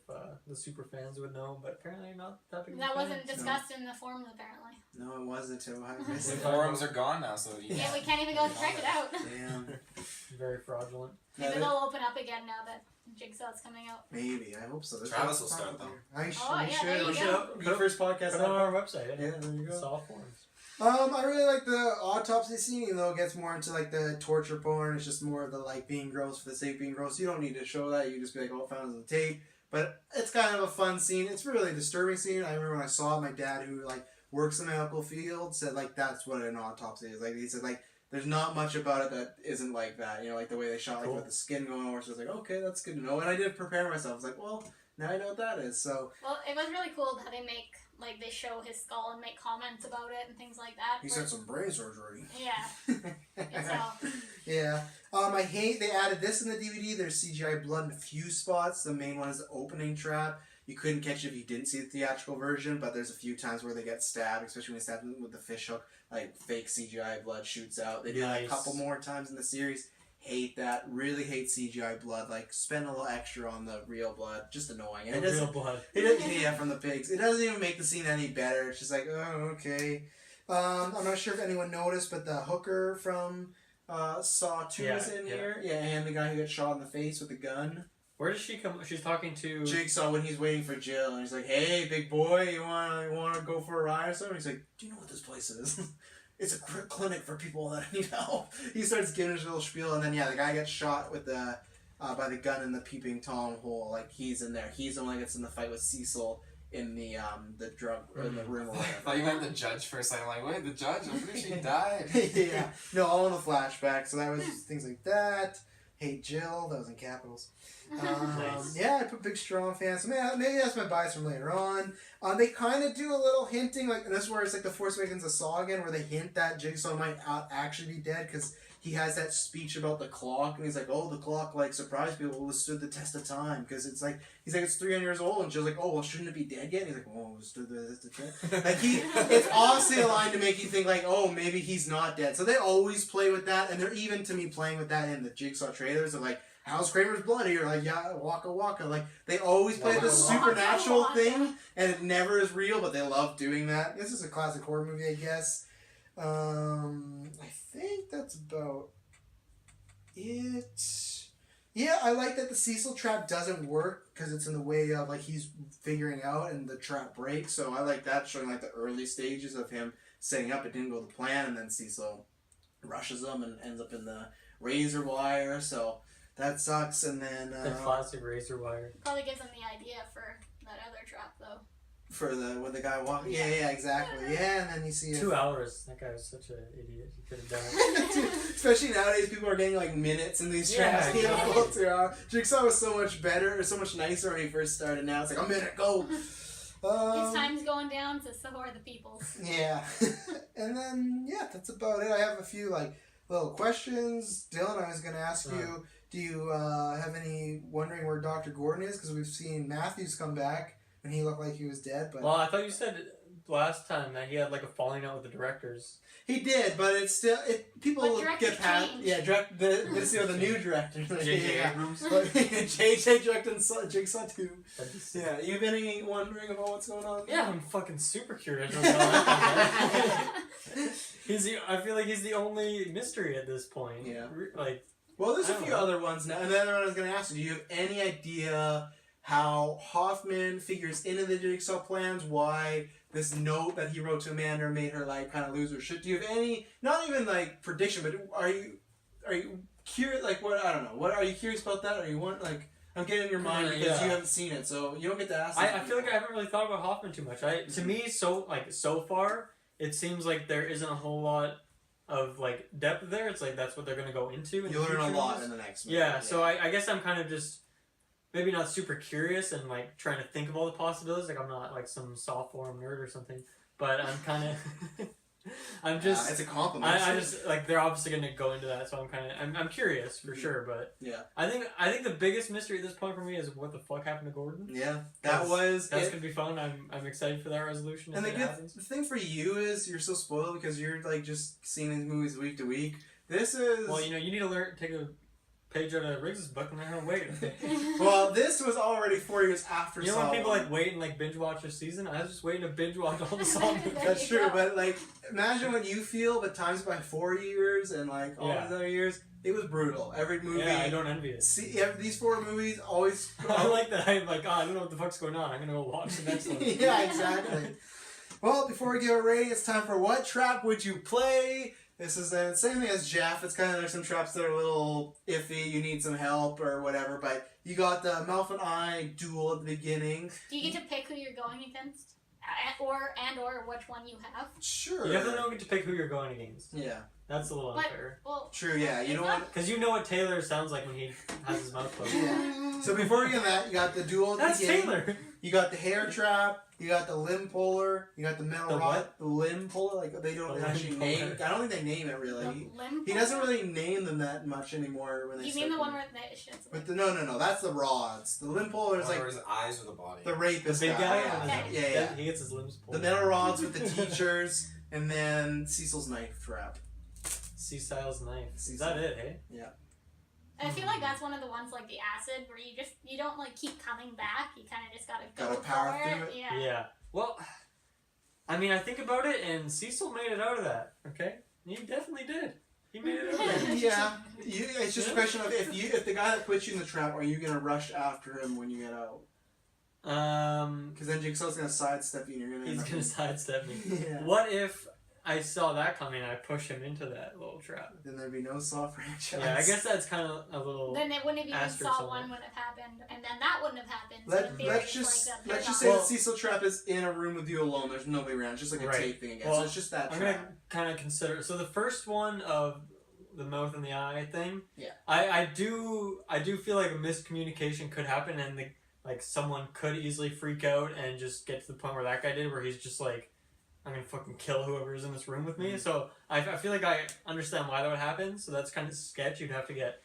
the super fans would know, but apparently not that big of a That fan. wasn't discussed in the forums, apparently. No, it wasn't. I missed The it. forums are gone now, so you Yeah, we can't even go check it out. Damn. Very fraudulent. Maybe they'll open up again now that Jigsaw's coming out. Maybe. I hope so. There's Travis lots will of start, stuff though. here. Oh, yeah, there you We go. should. Be first podcast. Put it on our website. Yeah, there you go. Soft forms. I really like the autopsy scene, even though it gets more into like the torture porn. It's just more of the like being gross for the sake of being gross. You don't need to show that. You just be like, oh, found it on the tape. But it's kind of a fun scene. It's a really disturbing scene. I remember when I saw it, my dad, who like works in the medical field, said like that's what an autopsy is. Like he said like there's not much about it that isn't like that. You know, like the way they shot like with the skin going over. So I was like, okay, that's good to know. And I did prepare myself. I was like, well, now I know what that is. So Well, it was really cool how they show his skull and make comments about it and things like that. he said some brain surgery. Yeah. So. Yeah. I hate they added this in the DVD. There's CGI blood in a few spots. The main one is the opening trap. You couldn't catch it if you didn't see the theatrical version, but there's a few times where they get stabbed, especially when they stab them with the fish hook. Like fake CGI blood shoots out. They do that a couple more times in the series. Hate that. Really hate CGI blood. Like spend a little extra on the real blood. Just annoying. And The real blood. It doesn't, yeah, from the pigs. It doesn't even make the scene any better. It's just like, oh, okay. I'm not sure if anyone noticed, but the hooker from Saw 2 is in here. Yeah, and the guy who got shot in the face with the gun. Where does she come? She's talking to Jigsaw when he's waiting for Jill, and he's like, "Hey, big boy, you wanna go for a ride or something?" He's like, "Do you know what this place is? It's a clinic for people that need help." He starts giving his little spiel, and then the guy gets shot with the by the gun in the peeping tom hole. Like he's in there. He's the one that gets in the fight with Cecil in the drug or in the room or whatever. I thought you meant the judge for a second. I'm like, wait, the judge? I'm pretty sure he died. Yeah, no, all in the flashback. So that was things like that. Hey Jill, that was in capitals. Nice. Yeah, I put big strong fans. Maybe that's my bias from later on. They kind of do a little hinting, like, and this is where it's like the Force Awakens of Saw again, where they hint that Jigsaw might actually be dead because he has that speech about the clock, and he's like, "Oh, the clock like surprised people, withstood the test of time," because it's like he's like it's 300 years old, and Jill's like, "Oh, well, shouldn't it be dead yet?" And he's like, "Oh, withstood the test of time." Like it's obviously a line to make you think like, "Oh, maybe he's not dead." So they always play with that, and they're even to me playing with that in the Jigsaw trailers of like. How's Kramer's bloody? Or like, yeah, waka waka. Like, they always play this supernatural thing, and it never is real, but they love doing that. This is a classic horror movie, I guess. I think that's about it. Yeah, I like that the Cecil trap doesn't work, because it's in the way of, like, he's figuring out, and the trap breaks, so I like that, showing, like, the early stages of him setting up. It didn't go to plan, and then Cecil rushes him and ends up in the razor wire, so... That sucks, and then... the classic razor wire. Probably gives them the idea for that other trap, though. For when the guy walks... Yeah, exactly. Yeah, and then you see... 2 hours. That guy was such an idiot. He could have done it. Especially nowadays, people are getting, like, minutes in these traps. Yeah, Exactly. Jigsaw was so much better, or so much nicer when he first started. Now it's like, a minute, go! His time's going down, so are the people's. Yeah. And then, yeah, that's about it. I have a few, like, little questions. Dylan, I was going to ask you... Do you have any wondering where Dr. Gordon is? Because we've seen Matthews come back and he looked like he was dead. But well, I thought you said last time that he had like a falling out with the directors. He did, but it's still people But directors get past. change. Yeah, the new director. J.J. Yeah. Abrams. JJ directed Jigsaw 2. That'd be sick. Yeah, you've been wondering about what's going on? Yeah, I'm fucking super curious. I feel like he's the only mystery at this point. Yeah. Like, Well, there's I a don't few know. other ones now. And the other one I was going to ask you, do you have any idea how Hoffman figures into the Jigsaw plans? Why this note that he wrote to Amanda made her like kind of lose her shit? Do you have any, not even like prediction, but are you curious? Like what? I don't know. What are you curious about that? Or you want like? I'm getting in your mind because Yeah. you haven't seen it, so you don't get to ask. I feel like I haven't really thought about Hoffman too much. To me, so far, it seems like there isn't a whole lot of like depth there. It's like that's what they're gonna go into. You learn a lot in the next movie. Yeah, so I guess I'm kind of just maybe not super curious and like trying to think of all the possibilities. Like I'm not like some soft form nerd or something, but I'm kind of I'm just it's a compliment. I just like they're obviously gonna go into that, so I'm curious for sure. But yeah, I think the biggest mystery at this point for me is what the fuck happened to Gordon. yeah, That's it. gonna be fun. I'm excited for that resolution. And if the it happens. thing for you is you're so spoiled because you're like just seeing these movies week to week. This is Well, you need to take a page out of Riggs' book and learn how to wait. well, this was already 4 years after. You know Saw when people one. like wait and like binge watch a season? I was just waiting to binge watch all the Saw movies. That's you true, go. but like imagine what you feel, but times by 4 years and like all Yeah. these other years. It was brutal. Every movie. Yeah, I don't envy it. See, these 4 movies always. I like that. I'm like, I don't know what the fuck's going on. I'm gonna go watch the next one. Yeah, exactly. Well, before we get ready, it's time for What Trap Would You Play? This is the same thing as Jeff. It's kind of there's some traps that are a little iffy. You need some help or whatever. But you got the mouth and eye duel at the beginning. Do you get to pick who you're going against, or which one you have? Sure. You definitely don't get to pick who you're going against. Yeah. That's a little But unfair. well, True. Yeah. You it's don't not- want. Because you know what Taylor sounds like when he has his mouth closed. Yeah. So before we get that, you got the duel at the That's beginning. Taylor. You got the hair trap. You got the limb puller. You got the metal The rod. what? The limb puller. Like they don't The actually limb name. puller. I don't think they name it really. Limb He doesn't really name them that much anymore. When they You start mean the one them. where the shit's But no. That's the rods. The limb puller is Or like his eyes or the body. the rapist The big guy. Yeah. Okay. Yeah. He gets his limbs pulled. The metal rods with the teachers, and then Cecil's knife trap. Seastyle's knife. Is Cecil. that it? Hey. I feel like that's one of the ones like the acid where you don't like keep coming back. You kind of just gotta go Gotta power for through it. Yeah. Yeah. Well, I mean, I think about it, and Cecil made it out of that. Okay, he definitely did. He made it out of that. Yeah, it's just a question of if the guy that puts you in the trap, are you gonna rush after him when you get out? Because then Jigsaw's gonna sidestep you, and you're gonna. He's end up- gonna sidestep me. Yeah. What if I saw that coming and I push him into that little trap? Then there'd be no Saw franchise. Yeah, I guess that's kind of a little. Then it wouldn't have even Asterisk saw on one that. would have happened, and then that wouldn't have happened. So Let's in theory, it's just like that let's just paradox. say Well- that Cecil trap is in a room with you alone. There's nobody around. It's just like a Right. tape thing again. Well, so it's just that I'm trap. gonna kind of consider. So the first one of the mouth and the eye thing. Yeah. I do feel like a miscommunication could happen, and like someone could easily freak out and just get to the point where that guy did, where he's just like, I'm gonna fucking kill whoever's in this room with me. So I feel like I understand why that would happen. So that's kind of sketch. You'd have to get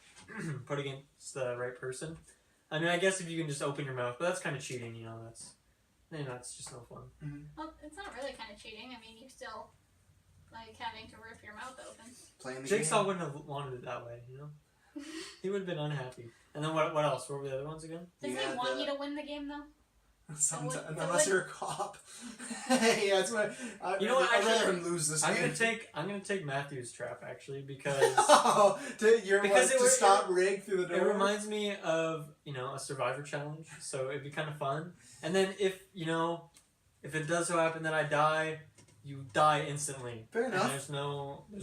put against the right person. I mean, I guess if you can just open your mouth, but that's kind of cheating. That's just no fun. Well, it's not really kind of cheating. I mean, you're still like having to rip your mouth open. Playing the Jigsaw game. wouldn't have wanted it that way, He would have been unhappy. And then what else? What were the other ones again? Does Yeah, he want the- you to win the game though? Sometimes, So unless you're a cop. Hey, that's what. You know what, I'd rather actually, him lose this I'm game. gonna take Matthew's trap actually because Oh, Because to stop Rig through the it door. reminds me of a Survivor challenge, so it'd be kind of fun. And then if it does so happen that I die, you die instantly. Fair And enough. there's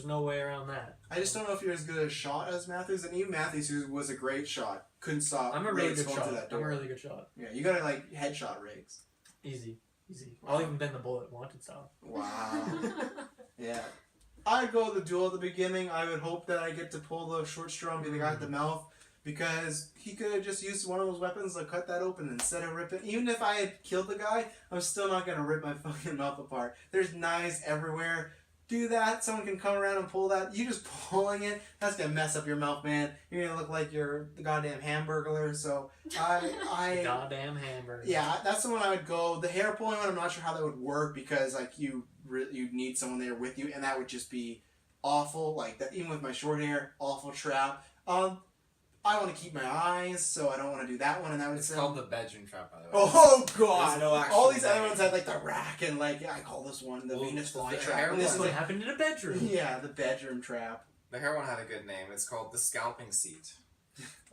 no way around that. I just don't know if you're as good a shot as Matthews, and even Matthews, who was a great shot, couldn't stop. I'm a really Riggs good going shot. through that I'm door. a really good shot. Yeah, you gotta like headshot Riggs. Easy. I'll even bend the bullet wanted style. Wow. Yeah. I'd go the duel at the beginning. I would hope that I get to pull the short straw and be the guy at the mouth, because he could have just used one of those weapons to cut that open instead of ripping. Even if I had killed the guy, I'm still not gonna rip my fucking mouth apart. There's knives everywhere. do that. Someone can come around and pull that. You just pulling it, that's gonna mess up your mouth, man. You're gonna look like you're the goddamn hamburglar. So I Goddamn hamburger. yeah, that's the one I would go. The hair pulling one, I'm not sure how that would work because like you need someone there with you, and that would just be awful. Like that, even with my short hair, awful trap. I want to keep my eyes, so I don't want to do that one, and that would. It's called the bedroom trap, by the way. Oh god! There's no actual all these other name. ones had like the rack and like I call this one the Venus the flytrap. hair And this This one, what happened in a bedroom. yeah, the bedroom trap. The hair one had a good name. It's called the scalping seat.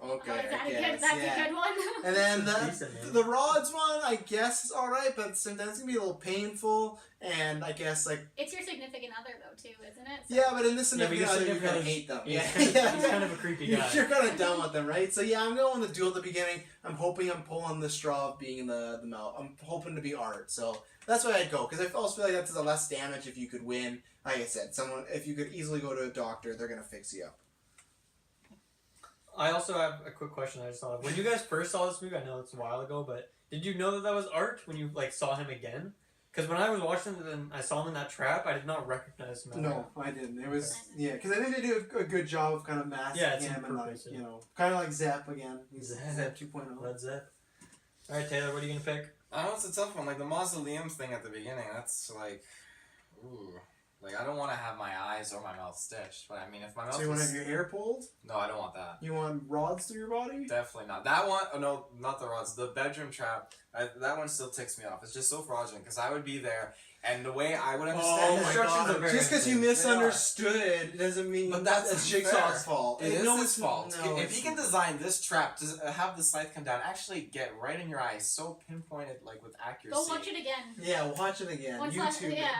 Okay, Oh, is that I a guess, good? That's yeah. a good one. And then Decent name. the rods one, I guess is all right, but sometimes it's gonna be a little painful. And I guess like It's your significant other though too, isn't it? So yeah, but in this Yeah, but significant your other, you're significant gonna other's- hate them. He's Yeah, he's kind of a creepy guy. You're kind of done with them, right? So yeah, I'm going with the duel at the beginning. I'm hoping I'm pulling the straw of being in the mouth. I'm hoping to be art. So that's why I'd go because I also feel like that's the less damage if you could win. Like I said, someone if you could easily go to a doctor, they're gonna fix you up. I also have a quick question I just thought of. When you guys first saw this movie, I know it's a while ago, but did you know that that was art when you like saw him again? Because when I was watching it and I saw him in that trap, I did not recognize him. at No, all. I didn't. It was yeah, because I think they do a good job of kind of masking Yeah, it's him on and like purpose, yeah. kind of like Zep again. He's Zep. Zep 2.0. Led Zepp. All right, Taylor, what are you gonna pick? I know it's a tough one. Like the mausoleum thing at the beginning, that's like, ooh. Like I don't want to have my eyes or my mouth stitched, but I mean if my mouth So you want to was... have your hair pulled? No, I don't want that. You want rods through your body? Definitely not. That one, oh no, not the rods. The bedroom trap, that one still ticks me off. It's just so fraudulent because I would be there, and the way I would understand Oh the my instructions god! are very Just because you clear. They are. misunderstood doesn't mean But that's Jigsaw's unfair. fault. It is no, his it's fault. No, if it's he can design this trap to have the scythe come down, actually get right in your eyes, so pinpointed, like with accuracy. go watch it again. Yeah, watch it again. Once YouTube. last, it. yeah.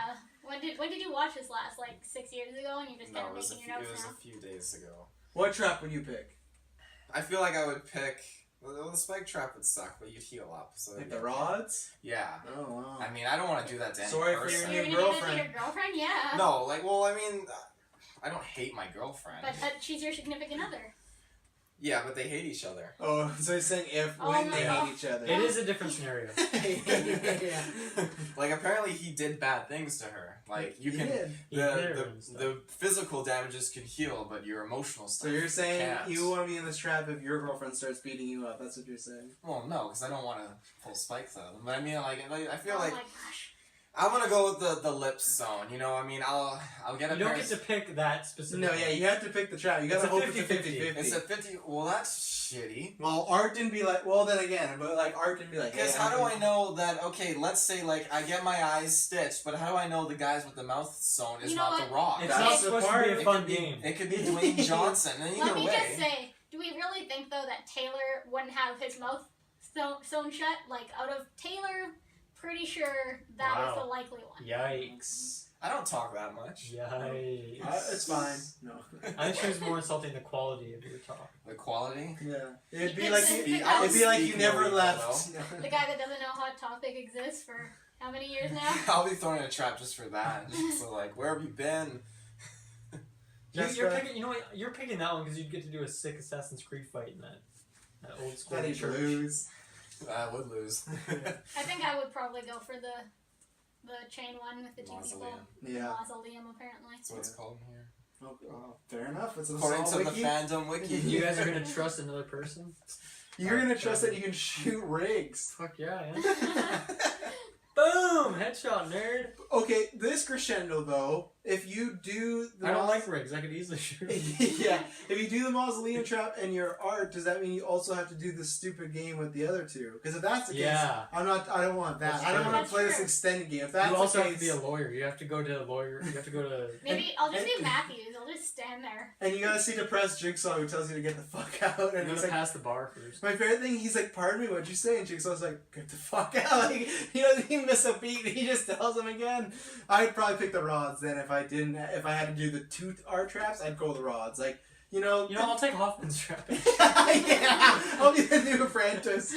When did you watch this last? Like 6 years ago, and you're just kind No, of it was, making your it notes was now. a few days ago. What trap would you pick? I feel like I would pick. Well, the spike trap would suck, but you'd heal up. So Like the rods? yeah. Oh wow. I mean, I don't want to do that to any Sorry for person. your You're new gonna do this to girlfriend. your girlfriend? Yeah. No, like, well, I mean, I don't hate my girlfriend. But she's your significant other. Yeah, but they hate each other. Oh, so he's saying if Oh when my they God. hate each other. It is a different scenario. yeah. Like, apparently he did bad things to her. Like, you He can... did. He hit her The, and stuff. the physical damages can heal, but your emotional So stuff you're saying can't. you want to be in this trap if your girlfriend starts beating you up? That's what you're saying. Well, no, because I don't want to pull spikes out of them. But I mean, like I feel Oh like my gosh. I'm gonna go with the lips zone. You know, I mean, I'll get a You don't pair get of- to pick that specific. No, yeah, you have to pick the trap. You gotta It's a hope it's a 50-50. 50-50. It's a 50. Well, that's shitty. Well, Art didn't be like. Well, then again, but like Art didn't be like. Because hey, how do I know that? Okay, let's say like I get my eyes stitched, but how do I know the guys with the mouth sewn is You know not what? the Rock? It's That's not the supposed to part- be a It fun could be- game. It could be Dwayne Johnson. And either Let me way, just say, do we really think though that Taylor wouldn't have his mouth sewn shut? Like out of Taylor, pretty sure that was Wow. the likely one. Yikes. I don't talk that much. Yikes. It's fine. No. I think she was more insulting the quality of your talk. The quality. Yeah. It'd be It's- like it's you, because- it'd be like you Speak never no left. The guy that doesn't know Hot Topic exists for how many years now? I'll be throwing a trap just for that. Just so like, where have you been? You're picking, you know what? You're picking that one because you'd get to do a sick Assassin's Creed fight in that old school That he church. lose. I would lose. I think I would probably go for the chain one with the two Mausoleum. people. Yeah. Mausoleum, apparently. That's what it's called in here. Oh, fair enough. It's an According assault to the wiki. fandom wiki. You guys are gonna trust another person? You're gonna trust that you can shoot rigs. Fuck yeah, yeah. Boom! Headshot, nerd. Okay, this crescendo though, if you do the I don't like rigs. I could easily shoot. yeah, if you do the mausoleum trap and your art, does that mean you also have to do the stupid game with the other two? Because if that's the case, Yeah. I don't want that. That's I don't true. want That's to play this true. extended game. If that's You also the have to case, be a lawyer. You have to go to a lawyer. You have to go to. Maybe I'll just and- do Matthews. I'll just stand there. and you gotta see depressed Jigsaw who tells you to get the fuck out, You and he's gotta like. pass the bar first. My favorite thing, he's like, pardon me, what'd you say? And Jigsaw's like, get the fuck out. Like, he doesn't even miss a beat, he just tells him again. I'd probably pick the rods then if I had to do the two art traps, I'd go the rods. Like, You know, I'll take Hoffman's trap. yeah, I'll be the new apprentice.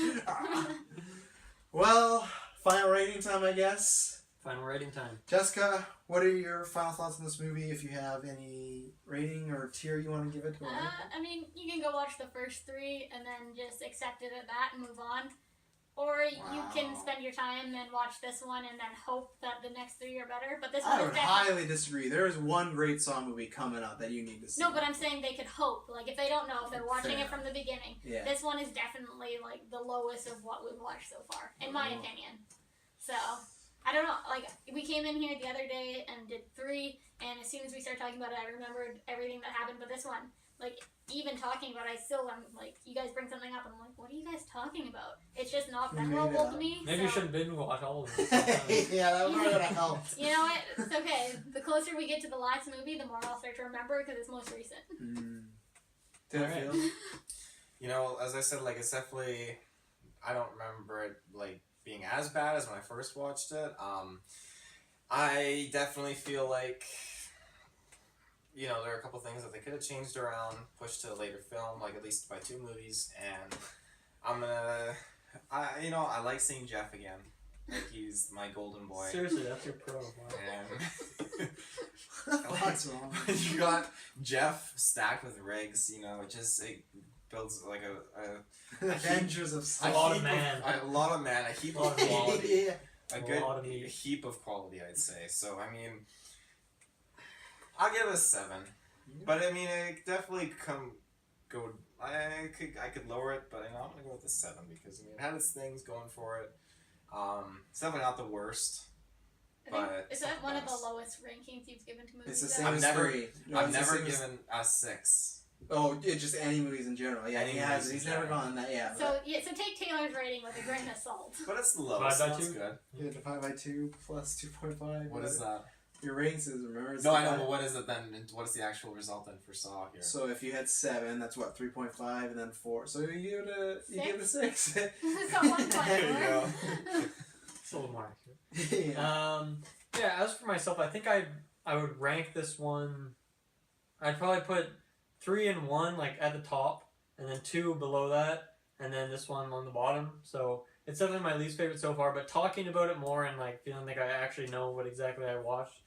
Well, final rating time, I guess. Final rating time. Jessica, what are your final thoughts on this movie? If you have any rating or tier you want to give it to? I mean, you can go watch the first three and then just accept it at that and move on. or you can Wow. spend your time and watch this one and then hope that the next 3 are better. But this I one would is definitely... highly disagree. There is one great Saw movie coming up that you need to see. No, but I'm saying they could hope. Like, if they don't know, if they're watching Fair it from the beginning, Yeah. this one is definitely, like, the lowest of what we've watched so far, in my opinion. So, I don't know. Like, we came in here the other day and did 3, and as soon as we started talking about it, I remembered everything that happened. But this one, like, even talking about it, I still am like, you guys bring something up, and I'm like, what are you guys talking about? It's just not memorable to me. Maybe so. you shouldn't binge watch all of them. Yeah, that would have helped. You know what? It's okay. The closer we get to the last movie, the more I'll start to remember because it's most recent. Did I Alright. feel? You know, as I said, like, it's definitely, I don't remember it, like, being as bad as when I first watched it. I definitely feel like, you know, there are a couple things that they could have changed around, pushed to a later film, like at least by 2 movies, and I like seeing Jeff again. Like, he's my golden boy. Seriously, that's your pro. Wow. And What's wrong? you got Jeff stacked with Riggs, you know, it builds like Avengers of A Saw. lot of man. a lot of man, a heap of Lot of quality. Yeah. A A good lot of meat. heap of quality, I'd say. So, I mean, I'll give it a 7. But, I mean, it definitely I could lower it, but, you know, I'm going to go with a 7 because, I mean, it had its things going for it. It's definitely not the worst. I think, But is that one of the sometimes- lowest rankings you've given to movies? It's the though? same I've as never- 3. No, I've it's the never same as- given a 6. Oh, just any movies in general. Yeah, Any he has. movies in He's never general. gone that. Yeah. So take Taylor's rating with a grain of salt. But it's the lowest, Divide by that's 2? good. Yeah, divide by 2 plus 2.5. What is that? Your rating system, remember? It's No, I know, divide- but what is it then? What is the actual result then for Saw here? So if you had 7, that's what, 3.5, and then 4. So you give it a 6. So 1 point. There you go. It's a little more accurate. Yeah. Yeah, as for myself, I think I would rank this one. I'd probably put 3 and 1 like at the top, and then 2 below that, and then this one on the bottom. So it's definitely my least favorite so far. But talking about it more and like feeling like I actually know what exactly I watched,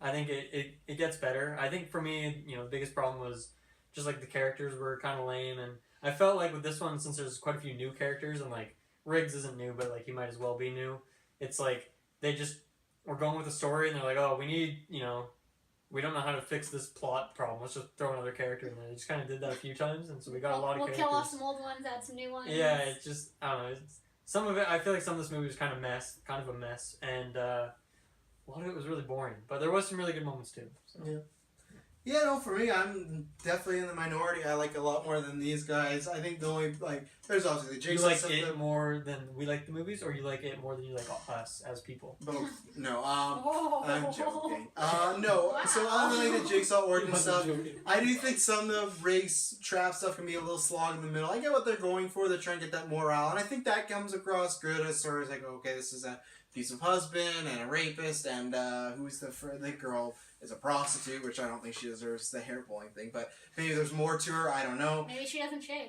I think it gets better. I think for me, you know, the biggest problem was just like the characters were kind of lame, and I felt like with this one, since there's quite a few new characters, and like Riggs isn't new, but like he might as well be new. It's like they just were going with the story, and they're like, oh, we need, you know, we don't know how to fix this plot problem. Let's just throw another character in there. They just kind of did that a few times, and so we got a lot of We'll characters. kill off some old ones, add some new ones. Yeah, it's just, I don't know. Some of it, I feel like some of this movie was kind of a mess, and a lot of it was really boring. But there was some really good moments too. So. Yeah. Yeah, no, for me, I'm definitely in the minority. I like a lot more than these guys. I think the only, like, there's obviously the You Jigsaw like stuff. it more than we like the movies, or you like it more than you like us as people? Both. No, Oh. I'm joking. No, Wow. so other than like the Jigsaw origin Wasn't stuff, joking. I do think some of the race trap stuff can be a little slog in the middle. I get what they're going for. They're trying to get that morale, and I think that comes across good as far as like, okay, this is a abusive husband and a rapist, and who's the girl is a prostitute, which I don't think she deserves the hair pulling thing, but maybe there's more to her. I don't know. Maybe she doesn't shave.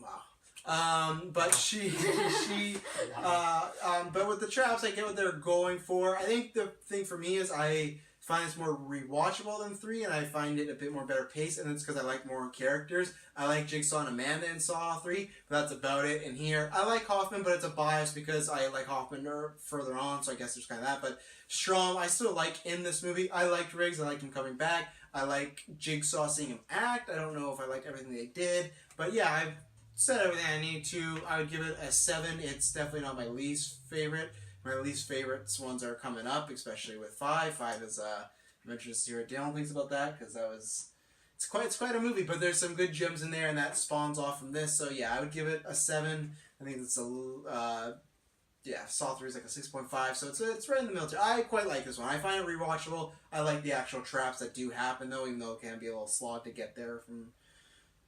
Wow. But but with the traps, I get what they're going for. I think the thing for me is I find it's more rewatchable than 3, and I find it a bit more better paced, and it's because I like more characters. I like Jigsaw and Amanda in Saw 3, but that's about it. And here, I like Hoffman, but it's a bias because I like Hoffman further on, so I guess there's kind of that. But Strom, I still like in this movie. I liked Riggs. I liked him coming back. I like Jigsaw seeing him act. I don't know if I liked everything they did, but yeah, I've said everything I need to. I would give it a 7. It's definitely not my least favorite. My least favorites ones are coming up, especially with 5. 5 is I'm interested to see what Dale thinks about that, because it's quite a movie, but there's some good gems in there, and that spawns off from this. So yeah, I would give it a 7. I think it's Saw 3 is like a 6.5, so it's right in the middle. I quite like this one. I find it rewatchable. I like the actual traps that do happen, though, even though it can be a little slog to get there from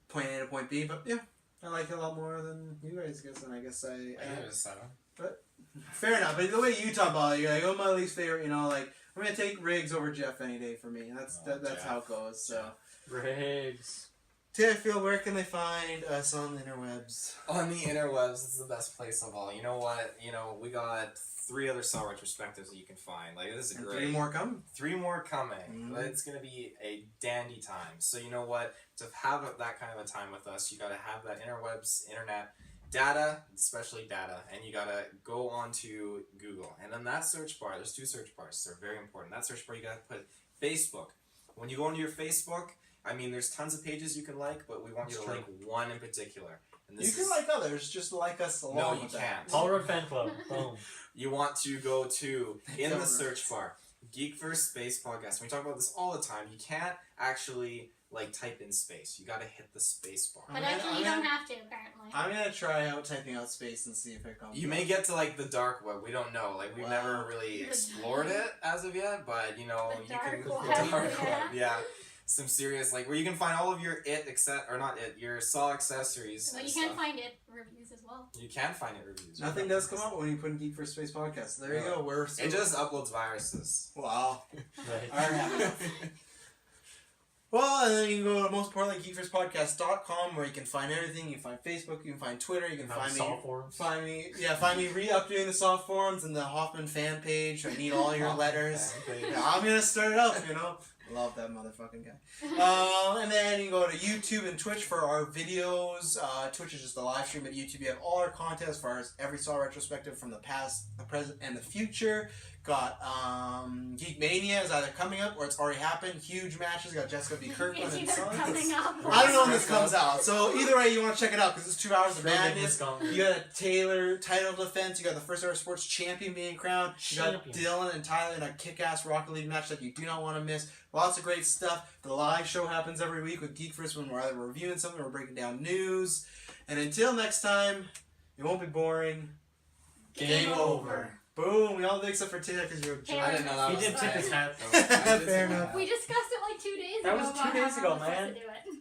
point A to point B. But yeah, I like it a lot more than you guys, and I guess I give it a 7. fair enough. But the way you talk about it, you're like, oh, my least favorite, you know, like, I'm going to take Riggs over Jeff any day for me. And that's Jeff. how it goes. So, Riggs. I feel, where can they find us on the interwebs? On the interwebs, it's the best place of all. You know what? You know, we got 3 other Saw retrospectives that you can find. Like, this is And great. 3 more coming. 3 more coming. Mhm. It's going to be a dandy time. So you know what? To have that kind of a time with us, you got to have that interwebs, internet, data, especially data, and you gotta go onto Google. And in that search bar, there's 2 search bars. They're very important. That search bar, you gotta put Facebook. When you go into your Facebook, I mean, there's tons of pages you can like, but we want you to like one in particular. And You can like others, just like us along No, you with that. can't. Paul Rudd Fan Club. Boom. You want to go to, in the Don't search bar, GeekVerse Space Podcast. We talk about this all the time. You can't actually like type in space. You gotta hit the space bar. But actually, you don't have to, apparently. I'm gonna try out typing out space and see if it comes. You may get to like the dark web. We don't know. Like we've Wow. never really explored it as of yet. But you know, The you can dark the web, dark web. Yeah, some serious like where you can find all of your your Saw accessories. But and you can stuff. find it reviews as well. You can find it reviews. Nothing does come up when you put in Geek for Space Podcast. There you Yeah. go. We're It just uploads viruses. wow. Right. Alright. Well, and then you can go to most importantly geekverspodcast.com where you can find everything. You can find Facebook, you can find Twitter, you can find Saw me. forums. Find me re-updating the soft forums and the Hoffman fan page. I need all your letters. Yeah, I'm gonna start it up, you know. Love that motherfucking guy. And then you can go to YouTube and Twitch for our videos. Twitch is just a live stream, but YouTube you have all our content as far as every Saw retrospective from the past, the present, and the future. Got Geek Mania is either coming up or it's already happened. Huge matches. Got Jessica B. Kirkland It's and either Sons. coming up. I don't know when this comes out. So either way, you want to check it out because it's 2 hours of Real big madness. discount. You got a Taylor title defense. You got the first ever sports champion being crowned. You got Champion. Dylan and Tyler in a kick-ass Rocket League match that you do not want to miss. Lots of great stuff. The live show happens every week with GeekVerse when we're either reviewing something or we're breaking down news. And until next time, it won't be boring. Game over. Boom. We all did except for Taylor because you're a Taylor. jerk. I didn't know that He was did tip his hat though. I did Fair see enough. We discussed it like 2 days That ago. was 2 about days how ago, we're supposed man. to do it.